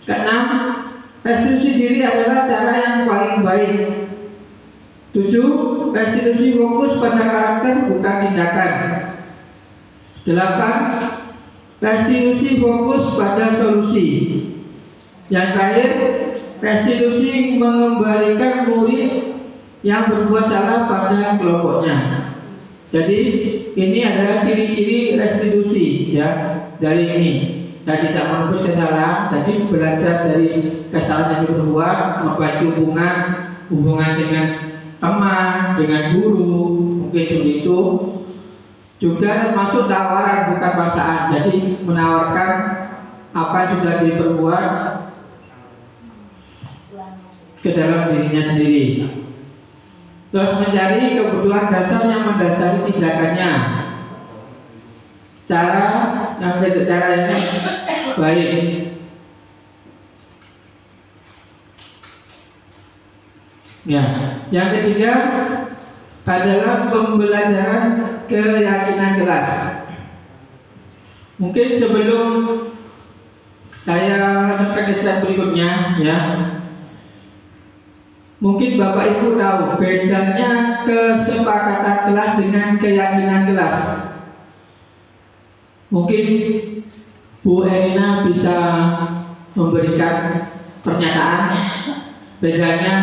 Keenam, restitusi diri adalah cara yang paling baik. 7. Restitusi fokus pada karakter bukan tindakan. 8. Restitusi fokus pada solusi. Yang terakhir, restitusi mengembalikan murid yang berbuat salah pada kelompoknya. Jadi ini adalah ciri-ciri restitusi ya dari ini. Jadi tidak menebus kesalahan, jadi belajar dari kesalahan yang diperbuat, memperbaiki hubungan dengan teman, dengan guru, mungkin seperti itu. Juga termasuk tawaran bukan paksaan. Jadi menawarkan apa yang sudah diperbuat ke dalam dirinya sendiri. Terus mencari kebutuhan dasar yang mendasari tindakannya. Cara yang baik. Ya, yang ketiga adalah pembelajaran keyakinan kelas. Mungkin sebelum saya meneruskan slide berikutnya, ya. Mungkin Bapak Ibu tahu bedanya kesepakatan kelas dengan keyakinan kelas. Mungkin Bu Elina bisa memberikan pernyataan bedanya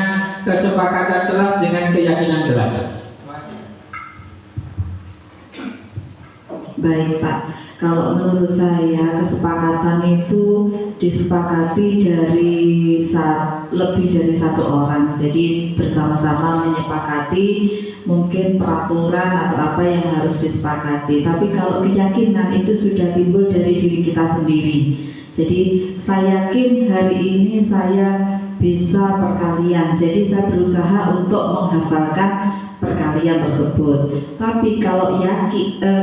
kesepakatan kelas dengan keyakinan kelas. Baik Pak, kalau menurut saya kesepakatan itu disepakati dari lebih dari satu orang. Jadi bersama-sama menyepakati mungkin peraturan atau apa yang harus disepakati. Tapi kalau keyakinan itu sudah timbul dari diri kita sendiri. Jadi saya yakin hari ini saya bisa perkalian. Jadi saya berusaha untuk menghafalkan perkalian tersebut. Tapi kalau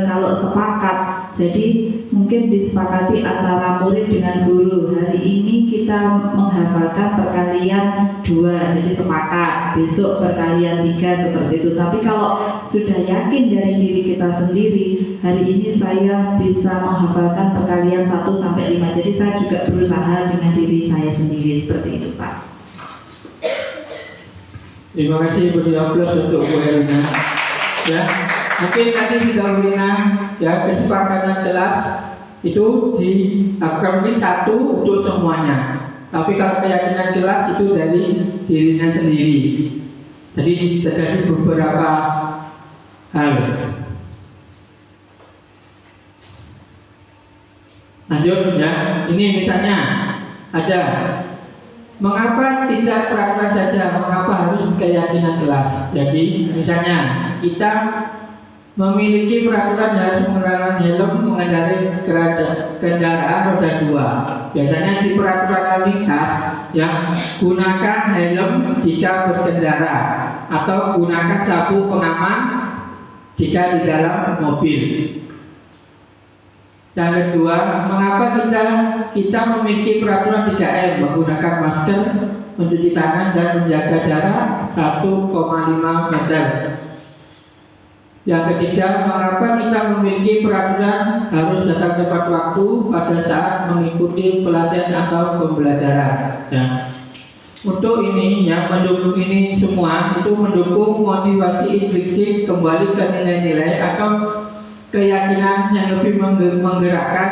kalau sepakat, jadi mungkin disepakati antara murid dengan guru. Hari ini kita menghafalkan perkalian 2, jadi sepakat. Besok perkalian 3 seperti itu. Tapi kalau sudah yakin dari diri kita sendiri, hari ini saya bisa menghafalkan perkalian 1 sampai 5. Jadi saya juga berusaha dengan diri saya sendiri seperti itu, Pak. Terima kasih, beri aplaus untuk Bu Elina. Ya, mungkin tadi sudah Elina ya kesepakatan kelas itu dilakukan mungkin satu untuk semuanya. Tapi kalau keyakinan kelas itu dari dirinya sendiri. Jadi terjadi beberapa hal. Lanjut ya, ini misalnya ada. Mengapa tidak peraturan saja? Mengapa harus keyakinan kelas? Jadi misalnya kita memiliki peraturan harus menggunakan helm mengendarai kendaraan roda 2. Biasanya di peraturan lalu lintas yang gunakan helm jika berkendara atau gunakan sabuk pengaman jika di dalam mobil. Yang kedua, mengapa kita memiliki peraturan 3M, menggunakan masker, mencuci tangan, dan menjaga jarak 1,5 meter. Yang ketiga, mengapa kita memiliki peraturan harus datang tepat waktu pada saat mengikuti pelatihan atau pembelajaran. Ya. Untuk ini, ya, mendukung ini semua itu mendukung motivasi intrinsik kembali ke nilai-nilai atau keyakinan yang lebih menggerakkan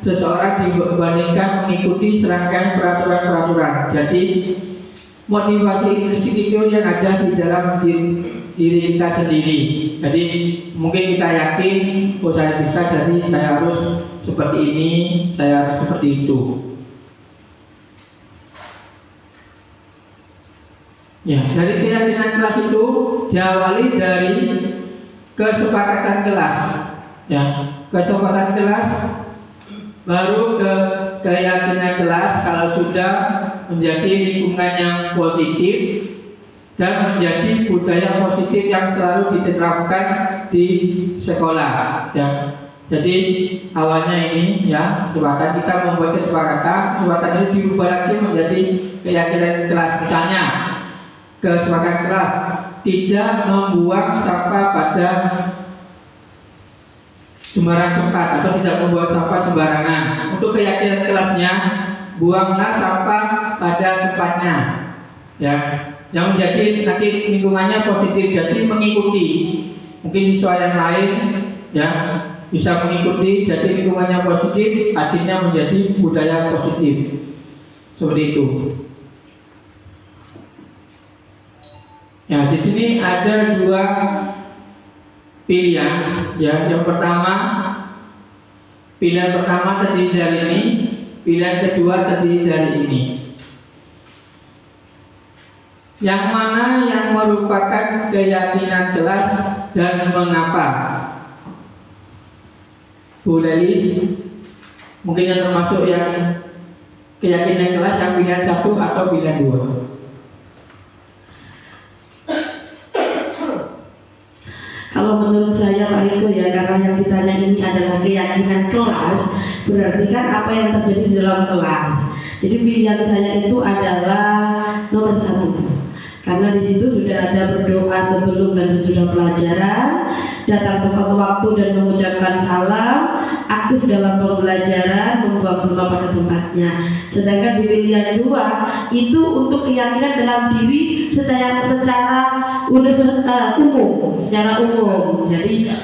seseorang dibandingkan mengikuti serangkaian peraturan-peraturan. Jadi motivasi intrinsik itu yang ada di dalam diri kita sendiri. Jadi mungkin kita yakin, oh saya bisa, jadi saya harus seperti ini, saya harus seperti itu. Ya, dari keyakinan kelas itu diawali dari kesepakatan kelas. Ya, kesepakatan kelas baru ke keyakinan kelas kalau sudah menjadi lingkungan yang positif dan menjadi budaya positif yang selalu diterapkan di sekolah. Ya. Jadi awalnya ini ya kesepakatan, kita membuat kesepakatan itu diubah lagi menjadi keyakinan kelas. Misalnya kesepakatan kelas tidak membuang sampah pada sembarang tempat atau tidak membuang sampah sembarangan. Untuk keyakinan kelasnya, buanglah sampah pada tempatnya. Ya, yang menjadi nanti lingkungannya positif, jadi mengikuti. Mungkin siswa yang lain ya bisa mengikuti, jadi lingkungannya positif, hasilnya menjadi budaya positif. Seperti itu. Ya, di sini ada dua pilihan. Ya, yang pertama, pilihan pertama terdiri dari ini, pilihan kedua terdiri dari ini. Yang mana yang merupakan keyakinan kelas dan mengapa? Bu Leli, mungkin yang termasuk yang keyakinan kelas yang pilihan 1 atau pilihan 2. Kalau menurut saya Pak Riko ya, karena yang ditanya ini adalah keyakinan kelas, berarti kan apa yang terjadi di dalam kelas. Jadi pilihan saya itu adalah nomor 1. Karena di situ sudah ada berdoa sebelum dan sesudah pelajaran, datang tepat waktu dan mengucapkan salam, aktif dalam pembelajaran, membuang sampah pada tempatnya. Sedangkan di pilihan 2 itu untuk keyakinan dalam diri secara umum. Jadi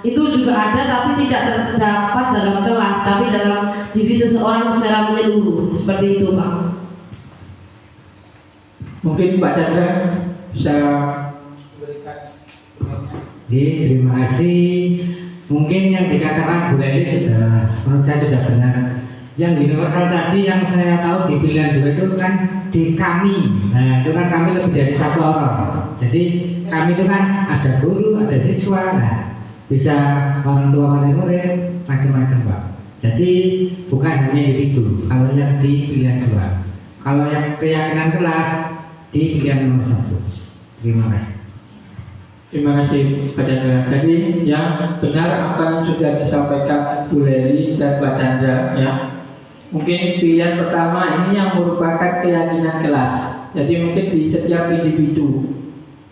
itu juga ada tapi tidak terdapat dalam kelas, tapi dalam diri seseorang secara menyeluruh. Seperti itu, Pak. Mungkin Pak Chandra bisa berikan. Terima kasih. Mungkin yang dikatakan Bu Leli sudah, menurut saya sudah benar. Yang universal tadi yang saya tahu di pilihan 2 itu kan di kami. Nah, itu kan kami lebih dari 1 orang. Jadi kami itu kan ada guru, ada siswa, nah, bisa orang tua, orang murid, macam-macam, Pak. Jadi bukan hanya individu. Kalau yang di pilihan 2, kalau yang keyakinan kelas di pilihan nomor 1. Terima kasih. Terima kasih Pak Chandra. Jadi yang benar apa yang sudah disampaikan Bu Leli dan Pak Chandra ya. Mungkin pilihan pertama ini yang merupakan keyakinan kelas. Jadi mungkin di setiap individu.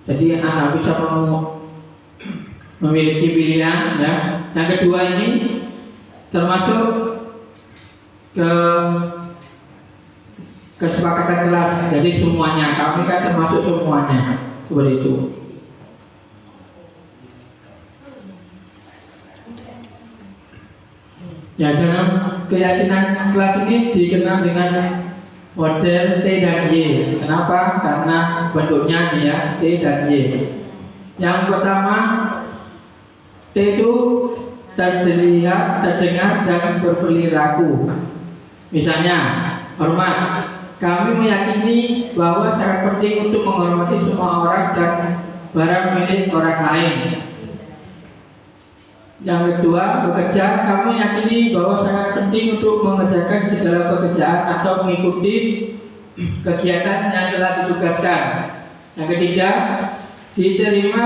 Jadi anak bisa memiliki pilihan ya. Yang kedua ini termasuk kesepakatan kelas. Jadi semuanya, kami kan termasuk semuanya. Seperti itu. Ya, dalam keyakinan kelas ini dikenal dengan model T dan Y. Kenapa? Karena bentuknya nih ya, T dan Y. Yang pertama, T itu terlihat, terdengar, dan berperilaku. Misalnya, hormat. Kami meyakini bahwa sangat penting untuk menghormati semua orang dan barang milik orang lain. Yang kedua, bekerja. Kami yakini bahwa sangat penting untuk mengerjakan segala pekerjaan atau mengikuti kegiatan yang telah ditugaskan. Yang ketiga, diterima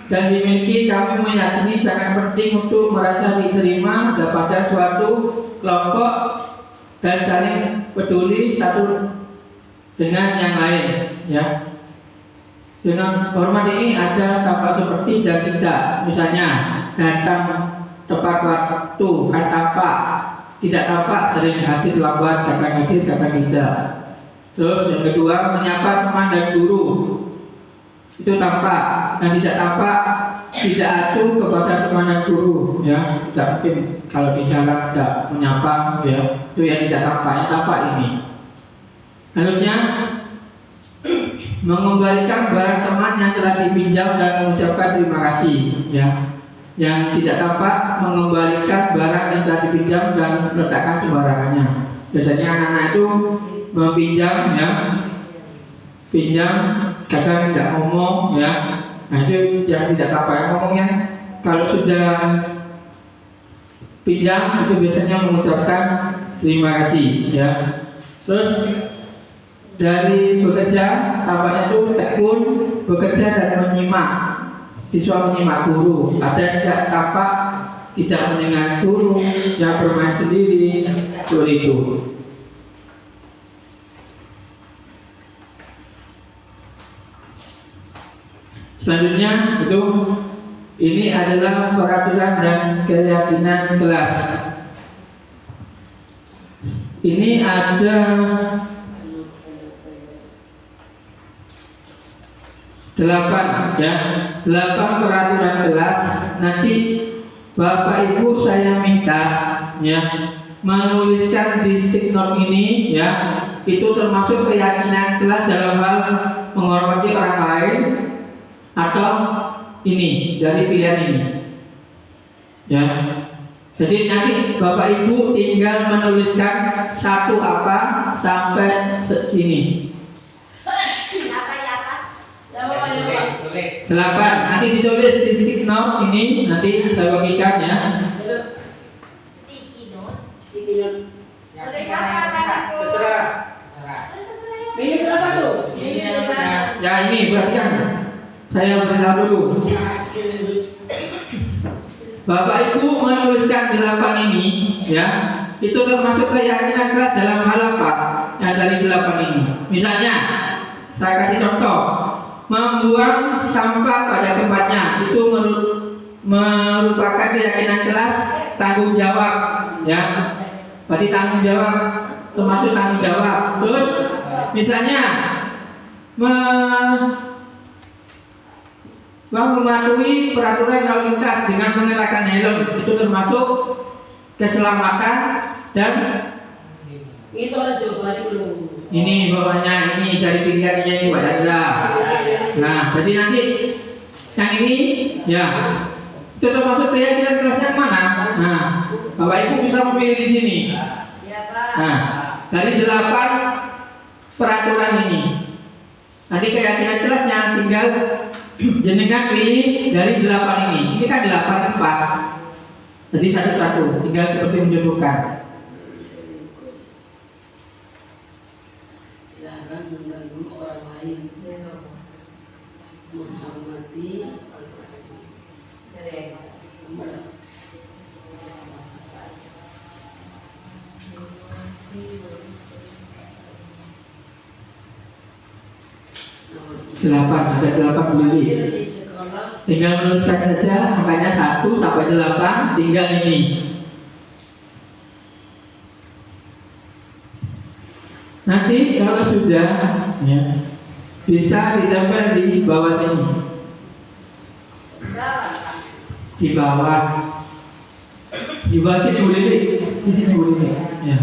dan dimiliki. Kami meyakini sangat penting untuk merasa diterima pada suatu kelompok dan saling peduli satu dengan yang lain. Ya. Dengan hormat ini ada tampak seperti dan tidak. Misalnya datang tepat waktu, kan tampak. Tidak tampak, sering hadir lambat, kadang hadir, kadang tidak. Terus yang kedua, menyapa teman dan guru. Itu tampak. Dan tidak tampak, tidak acuh kepada teman dan guru. Ya, tidak mungkin kalau di jalan tidak menyapa. Ya, itu yang tidak tampak. Yang tampak ini. Selanjutnya, mengembalikan barang teman yang telah dipinjam dan mengucapkan terima kasih. Ya. Yang tidak tampak, mengembalikan barang yang telah dipinjam dan meletakkan sembarangannya. Biasanya anak-anak itu meminjam ya pinjam, kadang tidak ngomong ya. Nah itu yang tidak apa ya ngomongnya. Kalau sudah pinjam itu biasanya mengucapkan terima kasih ya. Terus dari bekerja, tampaknya itu tekun bekerja dan menyimak, siswa menyimak guru. Ada yang tidak tampak tidak mendengar guru, yang bermain sendiri, seperti itu. Selanjutnya itu ini adalah peraturan dan keyakinan kelas. Ini ada 8 ya, 8 peraturan kelas. Nanti Bapak Ibu saya minta ya menuliskan di stick note ini ya. Itu termasuk keyakinan kelas dalam hal menghormati orang lain atau ini dari pilihan ini ya. Jadi nanti Bapak Ibu tinggal menuliskan satu apa sampai sini. Apa? 8 nanti ditulis di stick note ini, nanti saya bagikan ya. Sticky note. Tulis apa Pak Niko? Terserah. Pilih salah satu. Ya ini perhatikan. Saya beritahu dulu. Bapak Ibu menuliskan 8 ini ya. Itu termasuk keyakinan kelas dalam hal apa? Yang dari 8 ini. Misalnya, saya kasih contoh. Membuang sampah pada tempatnya itu merupakan keyakinan kelas tanggung jawab ya. Berarti tanggung jawab, termasuk tanggung jawab. Terus misalnya mematuhi peraturan lalu lintas dengan mengenakan helm itu termasuk keselamatan. Dan Ini soal jawabannya belum. ini bawahnya ini dari pilihannya ini Pak Chandra. Nah, jadi nanti yang ini ya itu termasuk keyakinan kelas yang mana? Nah, Bapak Ibu bisa memilih di sini. Ya Pak. Nah, dari 8 peraturan ini. Nanti keyakinan kelasnya tinggal jenengan pilih dari 8 ini. Ini kan 8 pas. Jadi satu-satu, tinggal seperti menjodohkan. Dilarang mengganggu orang lain. Menghormati. Ada 8 pilih. Di sekolah. Tinggal menuliskan saja angkanya 1 sampai 8, tinggal ini. Nanti kalau sudah ya, bisa ditempel di bawah sini. Di bawah. Di bawah sini boleh deh. Di sini boleh deh. Ya.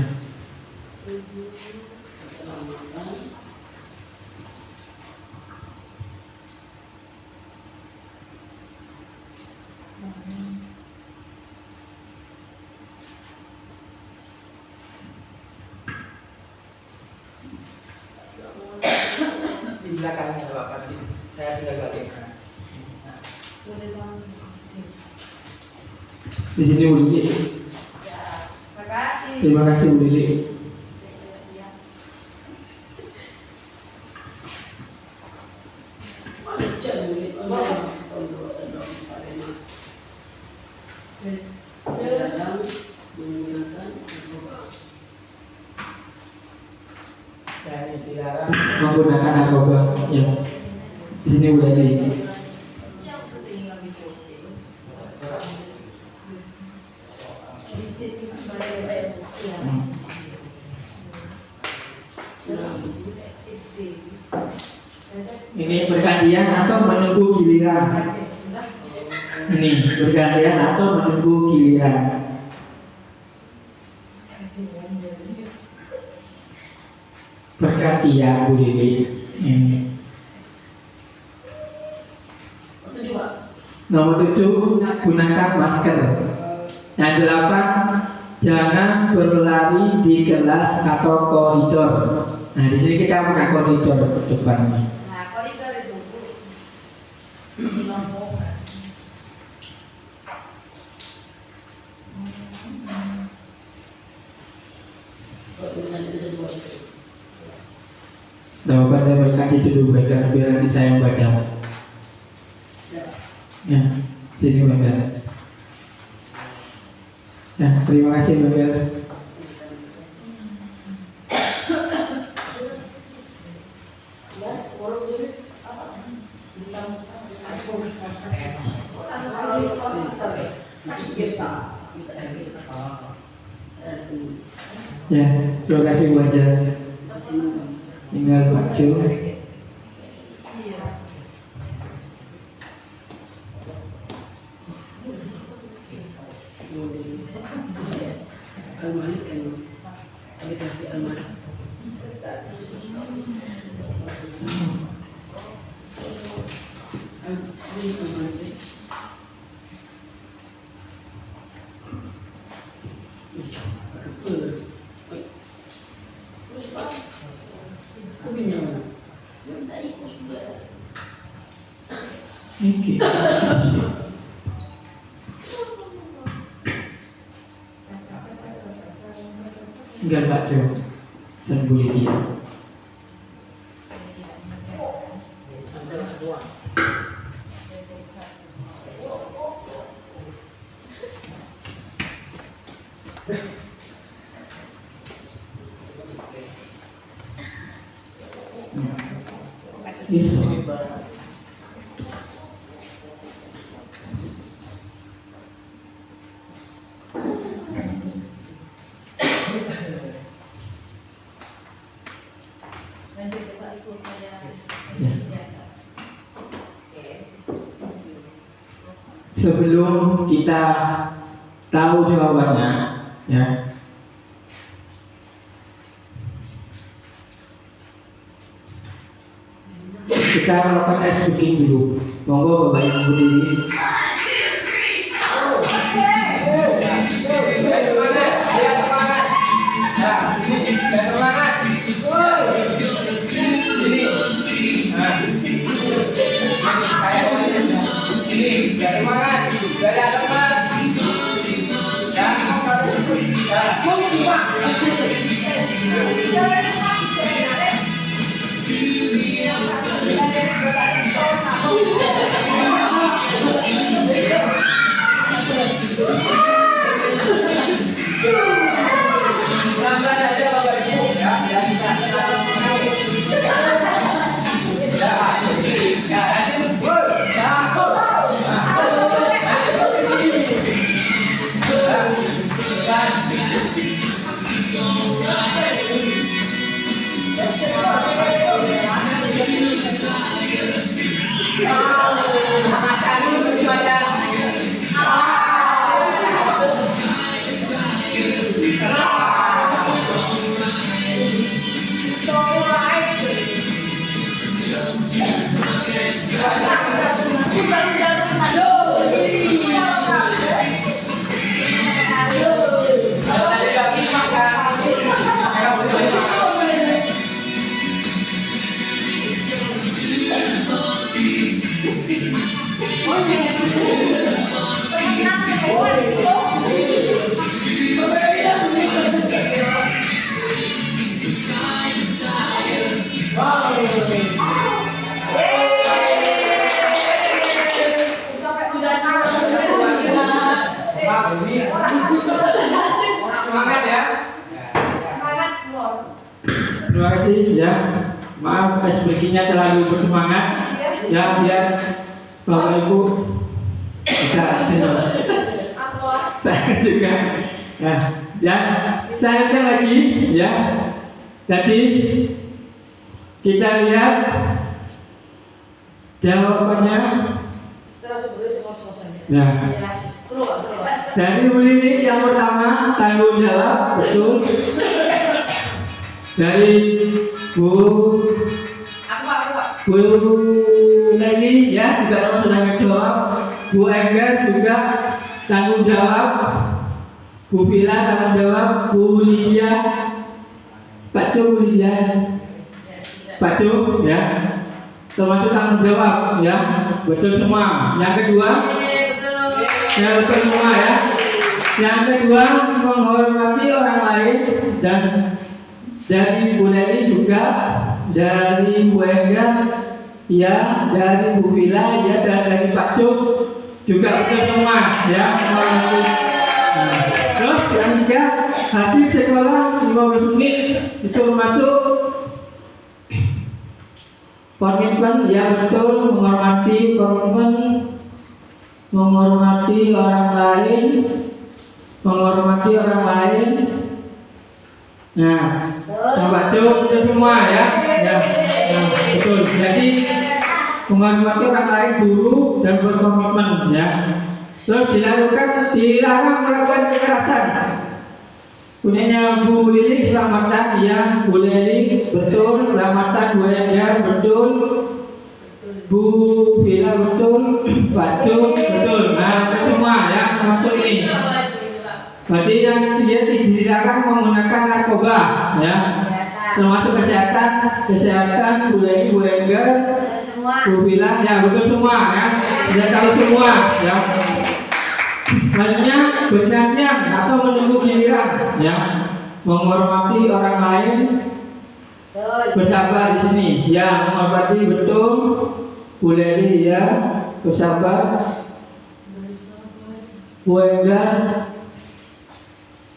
Di belakangnya ada Bapak, saya tinggal bagikan. Di sini Bu Lili. Makasih. Terima kasih Bu Lili. Jarang menggunakan Saya dilarang menggunakan narkoba. Ya. Di sini Bu Lili. Ini bergantian atau menunggu giliran. Ini bergantian atau menunggu giliran. Bergantian Bu Lili. Ini. Nomor 7, gunakan masker. Yang 8, jangan berlari di kelas atau koridor. Nah, di sini kita punya koridor ke depan. Nah, koridor itu di Lombok. Dapat saya berkati dulu baca biar nanti saya yang baca. Ya, sini baca. Ya, terima kasih baca. Ya, terima kasih baca. Tinggal baca. Oke. Tinggal baca dan boleh dia. Sebelum kita tahu jawabannya, ya, kita melakukan tes speaking dulu. Monggo Bapak Ibu berdiri. Semangat ya. Terima kasih ya. Maaf ekspresinya terlalu bersemangat. Ya, biar Bapak Ibu bisa senang. Saya juga. Ya, saya lagi ya. Jadi kita lihat jawabannya. Ya. Dari Ulini yang pertama tanggung jawab betul. Dari Bu Leni ya juga tanggung jawab. Bu Enggar juga tanggung jawab. Bu Bila tanggung jawab. Bu Lydia, Pak Jo Lydia. Pak Jo, ya, termasuk tanggung jawab, ya, betul semua. Yang kedua, ya betul semua ya. Yang kedua, menghormati orang lain dan dari Bu Leli juga, dari Bu Engga, ya, dari Bu Vila, ya, dan dari Pak Jo juga betul semua, ya. Nah, terus yang ketiga, hadir sekolah 15 menit itu termasuk komitmen, ya betul, menghormati komitmen, menghormati orang lain, menghormati orang lain. Nah, Pak Jo itu semua ya, ya, nah, betul. Jadi menghormati orang lain dulu dan berkomitmen, ya. Terus dilarang melakukan kekerasan. Punyanya Bu Lili selamatan, ya, Bu Lili betul, selamatan Bu Engga betul, Bu Vila betul, Pak Jo betul. Nah, semua ya termasuk ini. Berarti yang dia dilarang menggunakan narkoba, ya, termasuk kesehatan Bu Lili, Bu Engga, Bu Vila, ya betul semua ya, sudah tahu semua ya. Selanjutnya bergantian atau menunggu giliran, ya, menghormati orang lain, bersabar di sini, ya, menghormati betul, Bu Leli, ya, bersabar, Bu Engga,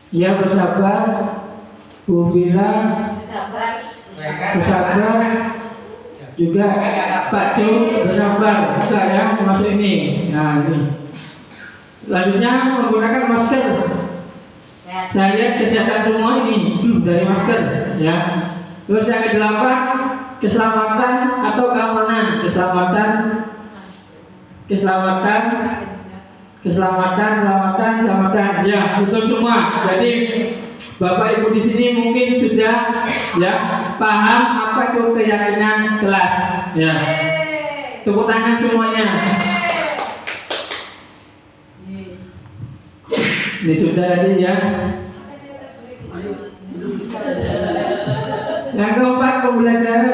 ya, bersabar, Bu Vila, bersabar, juga Pak Jo bersabar, juga ya, termasuk ini, nah ini. Selanjutnya menggunakan masker. Saya lihat kesehatan semua ini dari masker, ya. Terus yang ke-8, keselamatan atau keamanan, keselamatan, ya betul semua. Jadi Bapak Ibu di sini mungkin sudah, ya, paham apa itu keyakinan kelas, ya. Tepuk tangan semuanya. Ini sudah tadi, ya. Yang keempat, pembelajaran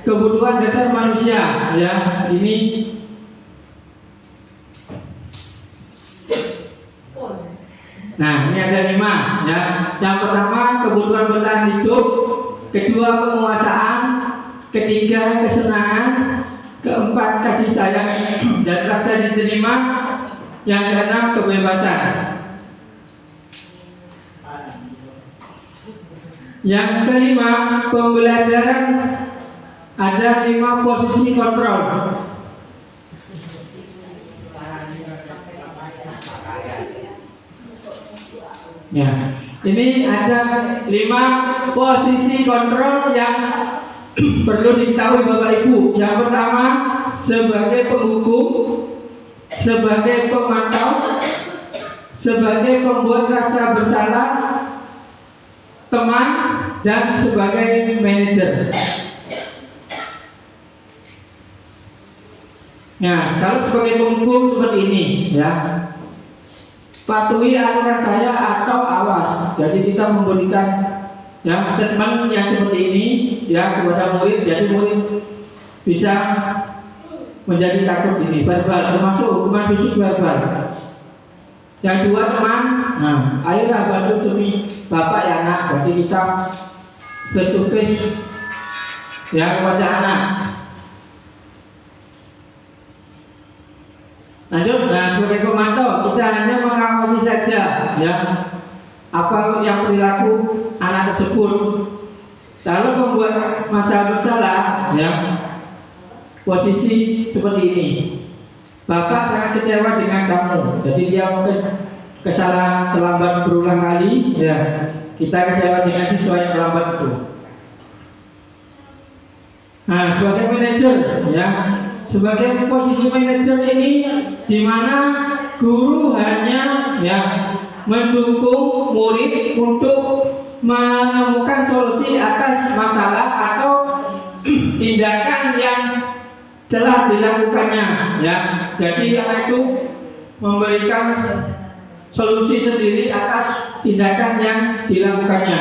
kebutuhan dasar manusia, ya. Ini nah, ini ada 5, ya. Yang pertama kebutuhan bertahan hidup, kedua penguasaan, ketiga kesenangan, keempat kasih sayang dan rasa diterima, yang keenam kebebasan. Yang kelima, pembelajaran ada 5 posisi kontrol. Ya, ini ada 5 posisi kontrol yang perlu diketahui Bapak Ibu. Yang pertama, sebagai penghukum, sebagai pemantau, sebagai pembuat rasa bersalah, teman, dan sebagai manajer. Nah, kalau sebagai penghukum seperti ini, ya, patuhi aturan saya atau awas. Jadi kita memberikan, ya, statement yang seperti ini, ya, kepada murid. Jadi murid bisa menjadi takut ini, verbal, termasuk hukuman fisik verbal. Yang dua, teman, nah, ayolah bantu demi bapak ya anak. Berarti kita face to face, ya, kepada anak. Lanjut, nah, sebagai pemantau kita hanya mengawasi saja, ya, apa yang perilaku anak tersebut. Kalau membuat masalah bersalah, ya, posisi seperti ini, bapak sangat kecewa dengan kamu. Jadi dia mungkin kesalahan terlambat berulang kali, ya, kita kecewa dengan siswa yang terlambat itu. Nah, sebagai manajer, ya, sebagai posisi manajer ini, di mana guru hanya, ya, mendukung murid untuk menemukan solusi atas masalah atau tindakan yang telah dilakukannya, ya. Jadi yang itu memberikan solusi sendiri atas tindakan yang dilakukannya.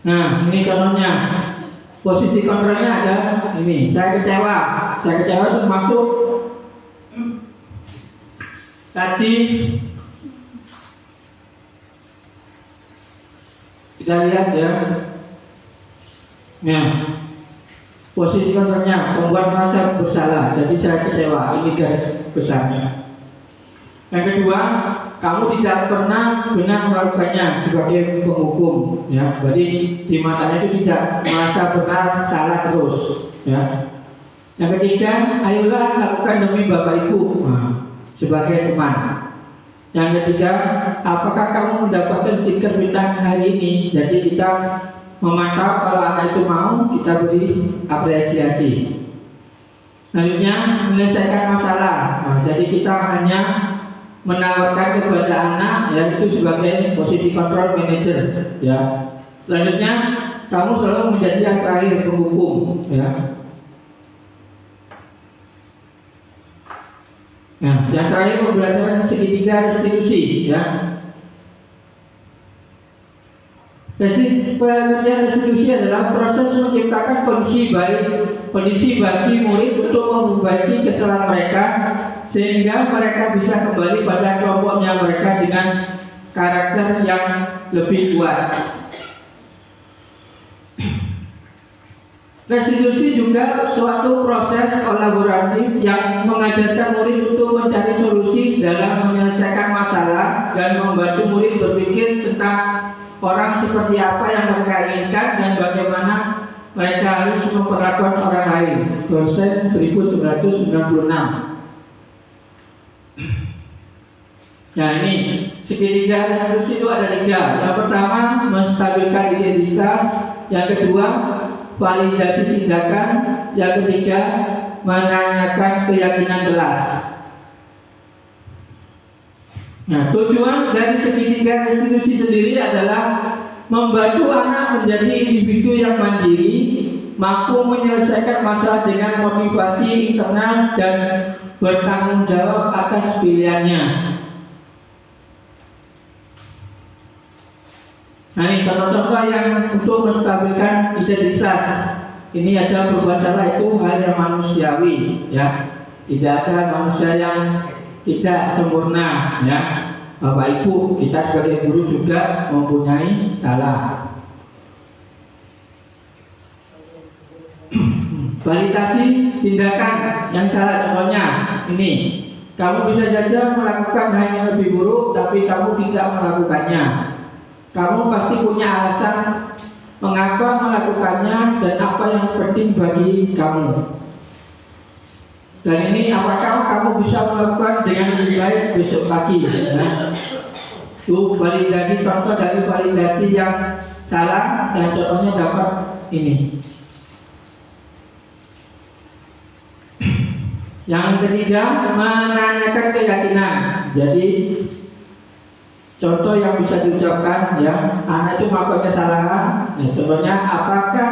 Nah, ini contohnya. Posisi kontrolnya ada ini. Saya kecewa. Saya kecewa termasuk tadi kita lihat ya. Nah, posisi kontrolnya membuat merasa bersalah. Jadi saya kecewa. Ini garis besarnya. Yang kedua, kamu tidak pernah benar melakukannya sebagai penghukum, ya. Jadi di matanya itu tidak merasa benar, salah terus, ya. Yang ketiga, ayolah lakukan demi Bapak Ibu, sebagai teman. Yang ketiga, apakah kamu mendapatkan stiker bintang hari ini? Jadi kita memantau kalau anak itu mau, kita beri apresiasi. Selanjutnya, menyelesaikan masalah. Jadi kita hanya menawarkan kepada anak, yaitu sebagai posisi kontrol manager, ya. Selanjutnya, kamu selalu menjadi yang terakhir penghukum, ya. Nah, yang terakhir pembelajaran segitiga restitusi, ya. Pengertian restitusi adalah proses menciptakan kondisi bagi murid untuk memperbaiki kesalahan mereka sehingga mereka bisa kembali pada kelompoknya mereka dengan karakter yang lebih kuat. Restitusi juga suatu proses kolaboratif yang mengajarkan murid untuk mencari solusi dalam menyelesaikan masalah dan membantu murid berpikir tentang orang seperti apa yang mereka inginkan dan bagaimana mereka harus memperlakukan orang lain. Dosen 1996. Nah, ini segitiga restitusi itu ada 3. Yang pertama, menstabilkan identitas. Yang kedua, validasi tindakan. Yang ketiga, menanyakan keyakinan jelas. Nah, tujuan dari segitiga restitusi sendiri adalah membantu anak menjadi individu yang mandiri, mampu menyelesaikan masalah dengan motivasi internal dan bertanggung jawab atas pilihannya. Nah, ini contoh-contoh yang untuk menstabilkan identitas. Ini ada berbuat salah itu hal yang manusiawi, ya. Tidak ada manusia yang tidak sempurna, ya. Bapak Ibu, kita sebagai guru juga mempunyai salah. Validasi tindakan yang salah, contohnya ini, kamu bisa saja melakukan hal yang lebih buruk, tapi kamu tidak melakukannya. Kamu pasti punya alasan mengapa melakukannya dan apa yang penting bagi kamu. Dan ini apakah kamu bisa melakukan dengan lebih baik besok pagi, ya? Itu validasi, contoh dari validasi yang salah, dan contohnya dapat ini. Yang ketiga, menanyakan keyakinan. Jadi contoh yang bisa diucapkan, ya, anak itu melakukan kesalahan. Nah, contohnya, apakah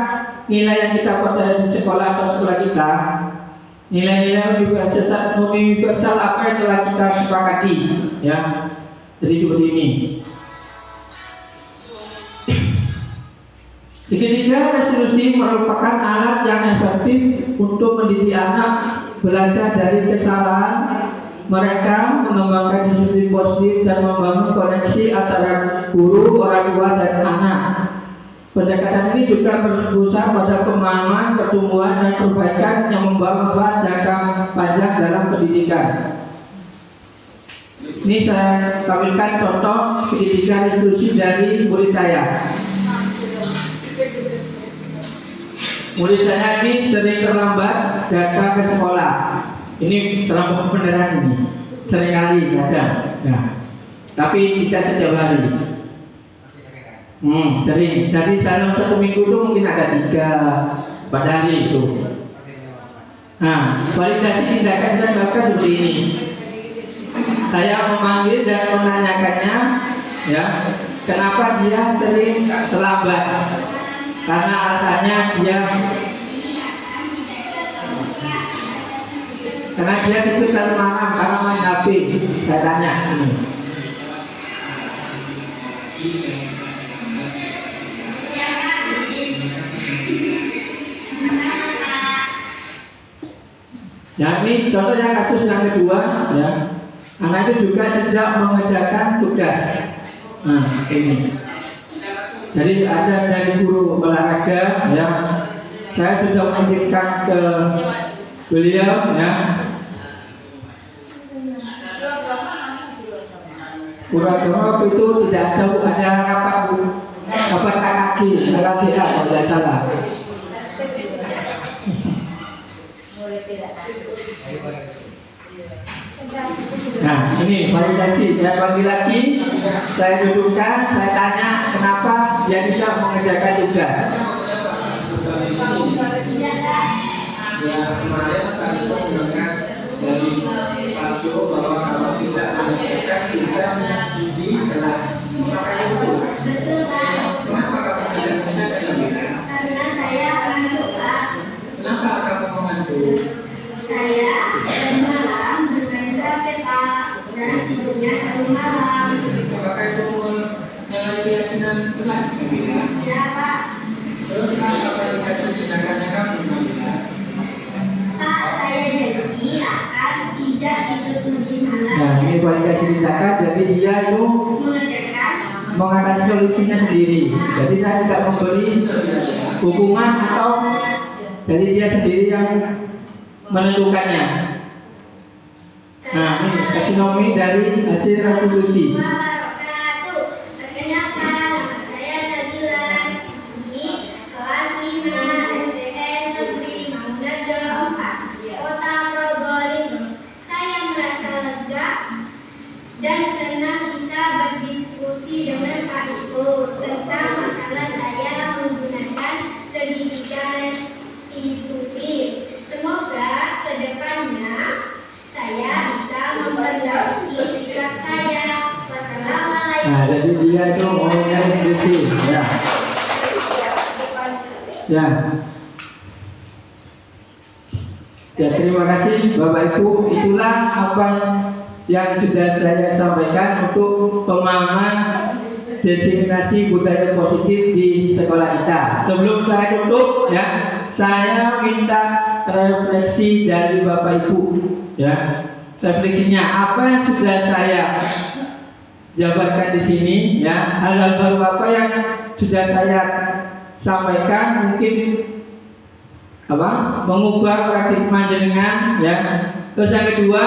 nilai yang kita dapat di sekolah atau sekolah kita, nilai-nilai universal apa yang telah kita sepakati, ya. Jadi seperti ini. Ketiga, resolusi merupakan alat yang efektif untuk mendidik anak belajar dari kesalahan mereka, mengembangkan disiplin positif dan membangun koneksi antara guru, orang tua, dan anak. Pendekatan ini juga berusaha pada pemahaman, pertumbuhan, dan perbaikan yang membawa manfaat jangka panjang dalam pendidikan. Ini saya tampilkan contoh ketiga restitusi dari murid saya. Murid saya ini sering terlambat datang ke sekolah. Ini terlambat beneran ini, seringkali ada. Nah, tapi tidak setiap hari. Sering. Jadi dalam 1 minggu itu mungkin ada 3 pada hari itu. Nah, validasi tindakan saya lakukan seperti ini. Saya memanggil dan menanyakannya, ya, kenapa dia sering terlambat. Karena alasannya karena dia itu selalu malam karena main HP. Saya tanya ini. Ya, ini contohnya kasus yang kedua, ya. Anak itu juga tidak mengerjakan tugas. Nah, ini. Jadi ada dari guru olahraga, ya. Saya sudah mengirimkan ke beliau, ya. Guru agama waktu itu tidak tahu ada rapat KKG, kalau tidak salah. Nah, ini validasi. Saya panggil lagi, saya dudukkan, saya tanya kenapa dia bisa mengerjakan tugas. Ya, kemarin kami mendengar dari Pak Jo bahwa kalau tidak mengerjakan tugas di kelas, maka itu. Kenapa kamu tidak mengerjakan tugas? Karena saya mengantuk, Pak. Kenapa kamu mengantuk? Saya dari malam bermain HP, Pak, dan tidurnya dari malam. Apakah itu menyalahi keyakinan kelas? Ya, Pak. Terus apa yang dikasih tindakannya kamu? Pak, saya janji akan tidak tidur di malam. Nah, ini validasi tindakan, jadi dia itu Mengerjakan mengatasi solusinya sendiri. Jadi saya tidak memberi hukuman atau jadi dia sendiri yang menentukannya. Nah, ini taxonomy dari hasil resolusi. Perkenalkan, nama saya Nabila, siswi kelas 5 SDN Negeri Mangunarjo 4, Kota Probolinggo. Saya merasa lega dan senang bisa berdiskusi dengan Pak Iko tentang masalah saya menggunakan segitiga restitusi. Semoga kedepannya saya bisa memperbaiki sikap saya. Wassalamualaikum. Nah, jadi dia itu maunya restitusi, ya. Ya. Ya, terima kasih Bapak Ibu. Itulah apa yang sudah saya sampaikan untuk pemahaman diskriminasi budaya positif di sekolah kita. Sebelum saya tutup, ya, saya minta refleksi dari Bapak Ibu, ya. Refleksinya apa yang sudah saya jabarkan di sini, ya. Hal-hal baru apa yang sudah saya sampaikan mungkin mengubah paradigma jenengan, ya. Terus yang kedua,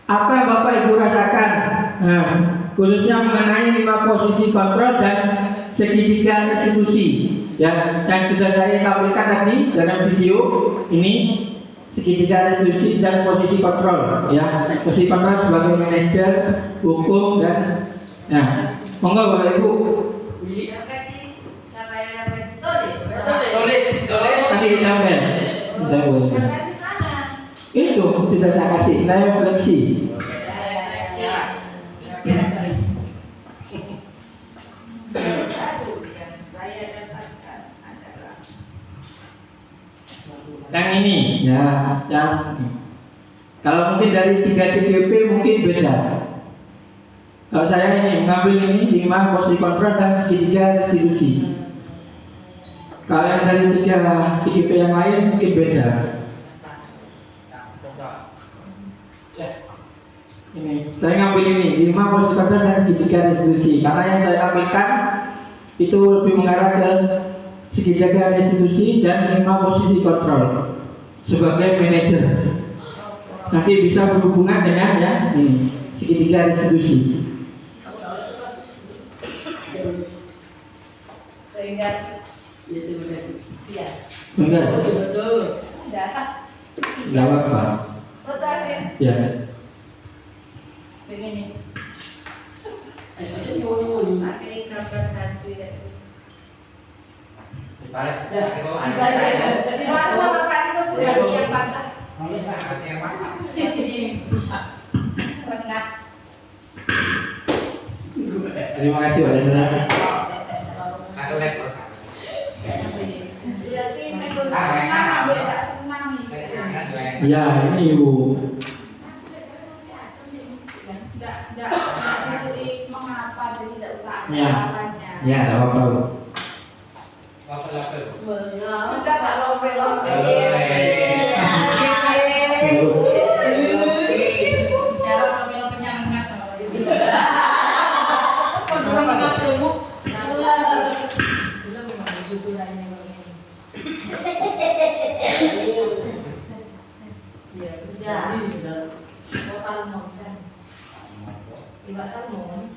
apa yang Bapak Ibu rasakan, nah, khususnya mengenai 5 posisi kontrol dan segitiga restitusi, ya, yang sudah saya tampilkan tadi dalam video ini, segitiga restitusi dan posisi kontrol, ya. Posisi kontrol sebagai manajer hukum dan, ya, monggo Bapak Ibu. Tulis nanti kita itu sudah saya kasih refleksi. Yang ini, ya, yang kalau mungkin dari 3 TPP mungkin beda. Kalau saya ini mengambil ini 5 posisi kontrol dan segitiga restitusi. Kalau yang dari 3 TPP yang lain mungkin beda. Ini saya ngambil ini 5 posisi kontrol dan segitiga restitusi. Karena yang saya ambilkan itu lebih mengarah ke segitiga restitusi dan 5 posisi kontrol sebagai manajer. Nanti bisa berhubungan dengan, ya, ini segitiga restitusi. Enggak. Jawab Pak. Ya. Terima kasih Pak Jenderal. Ya, ini Ibu. Ya, ya, tidak apa-apa. Sudah tak lompe-lompe. Ya sudah. Mau salmon kan? Iba salmon.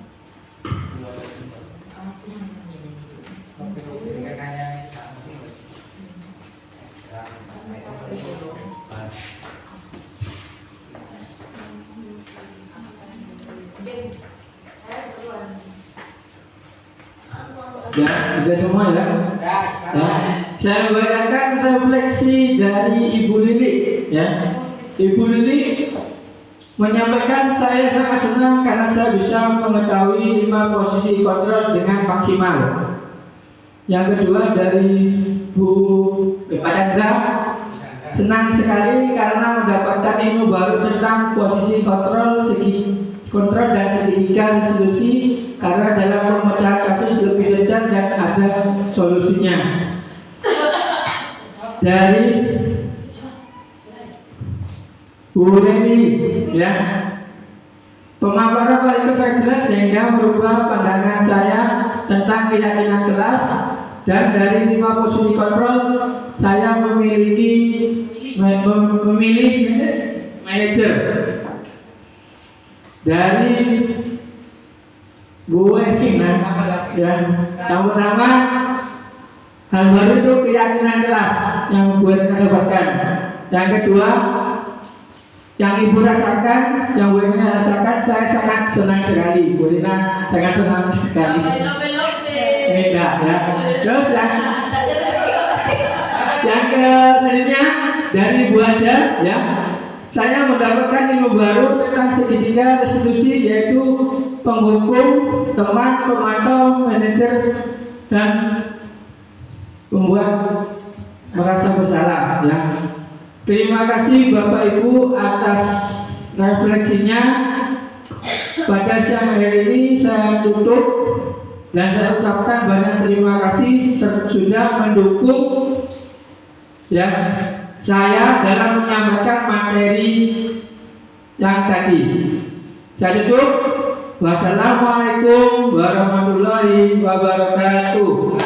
Ya, sudah semua ya. Ya. Saya bacakan refleksi dari Ibu Lili. Ya, Ibu Lili menyampaikan saya sangat senang karena saya bisa mengetahui 5 posisi kontrol dengan maksimal. Yang kedua dari Bu Pak Chandra, senang sekali karena mendapatkan ilmu baru tentang posisi kontrol dan segitiga resolusi karena dalam pemecahan kasus lebih detail dan ada solusinya. Dari Bu Leni, ya, pemaparan paling jelas sehingga merubah pandangan saya tentang keyakinan kelas. Dan dari 5 posisi kontrol saya memilih manajer. Dari Bu Ekina, ya, yang pertama hal baru itu keyakinan kelas yang Bu Ekina dapatkan. Yang kedua, yang Ibu rasakan, yang Bu Ekina rasakan, saya sangat senang sekali. Bu Ekina sangat senang sekali. Beda, ya. Terus yang selanjutnya dari Bu Aja, ya, saya mendapatkan ilmu baru tentang segitiga resolusi, yaitu penghukum, teman, pemantau, manajer, dan membuat merasa bersalah. Ya. Terima kasih Bapak Ibu atas refleksinya. Pada siang hari ini saya tutup dan saya ucapkan banyak terima kasih sudah mendukung, ya, saya dalam menyampaikan materi yang tadi. Saya tutup. Wassalamualaikum warahmatullahi wabarakatuh.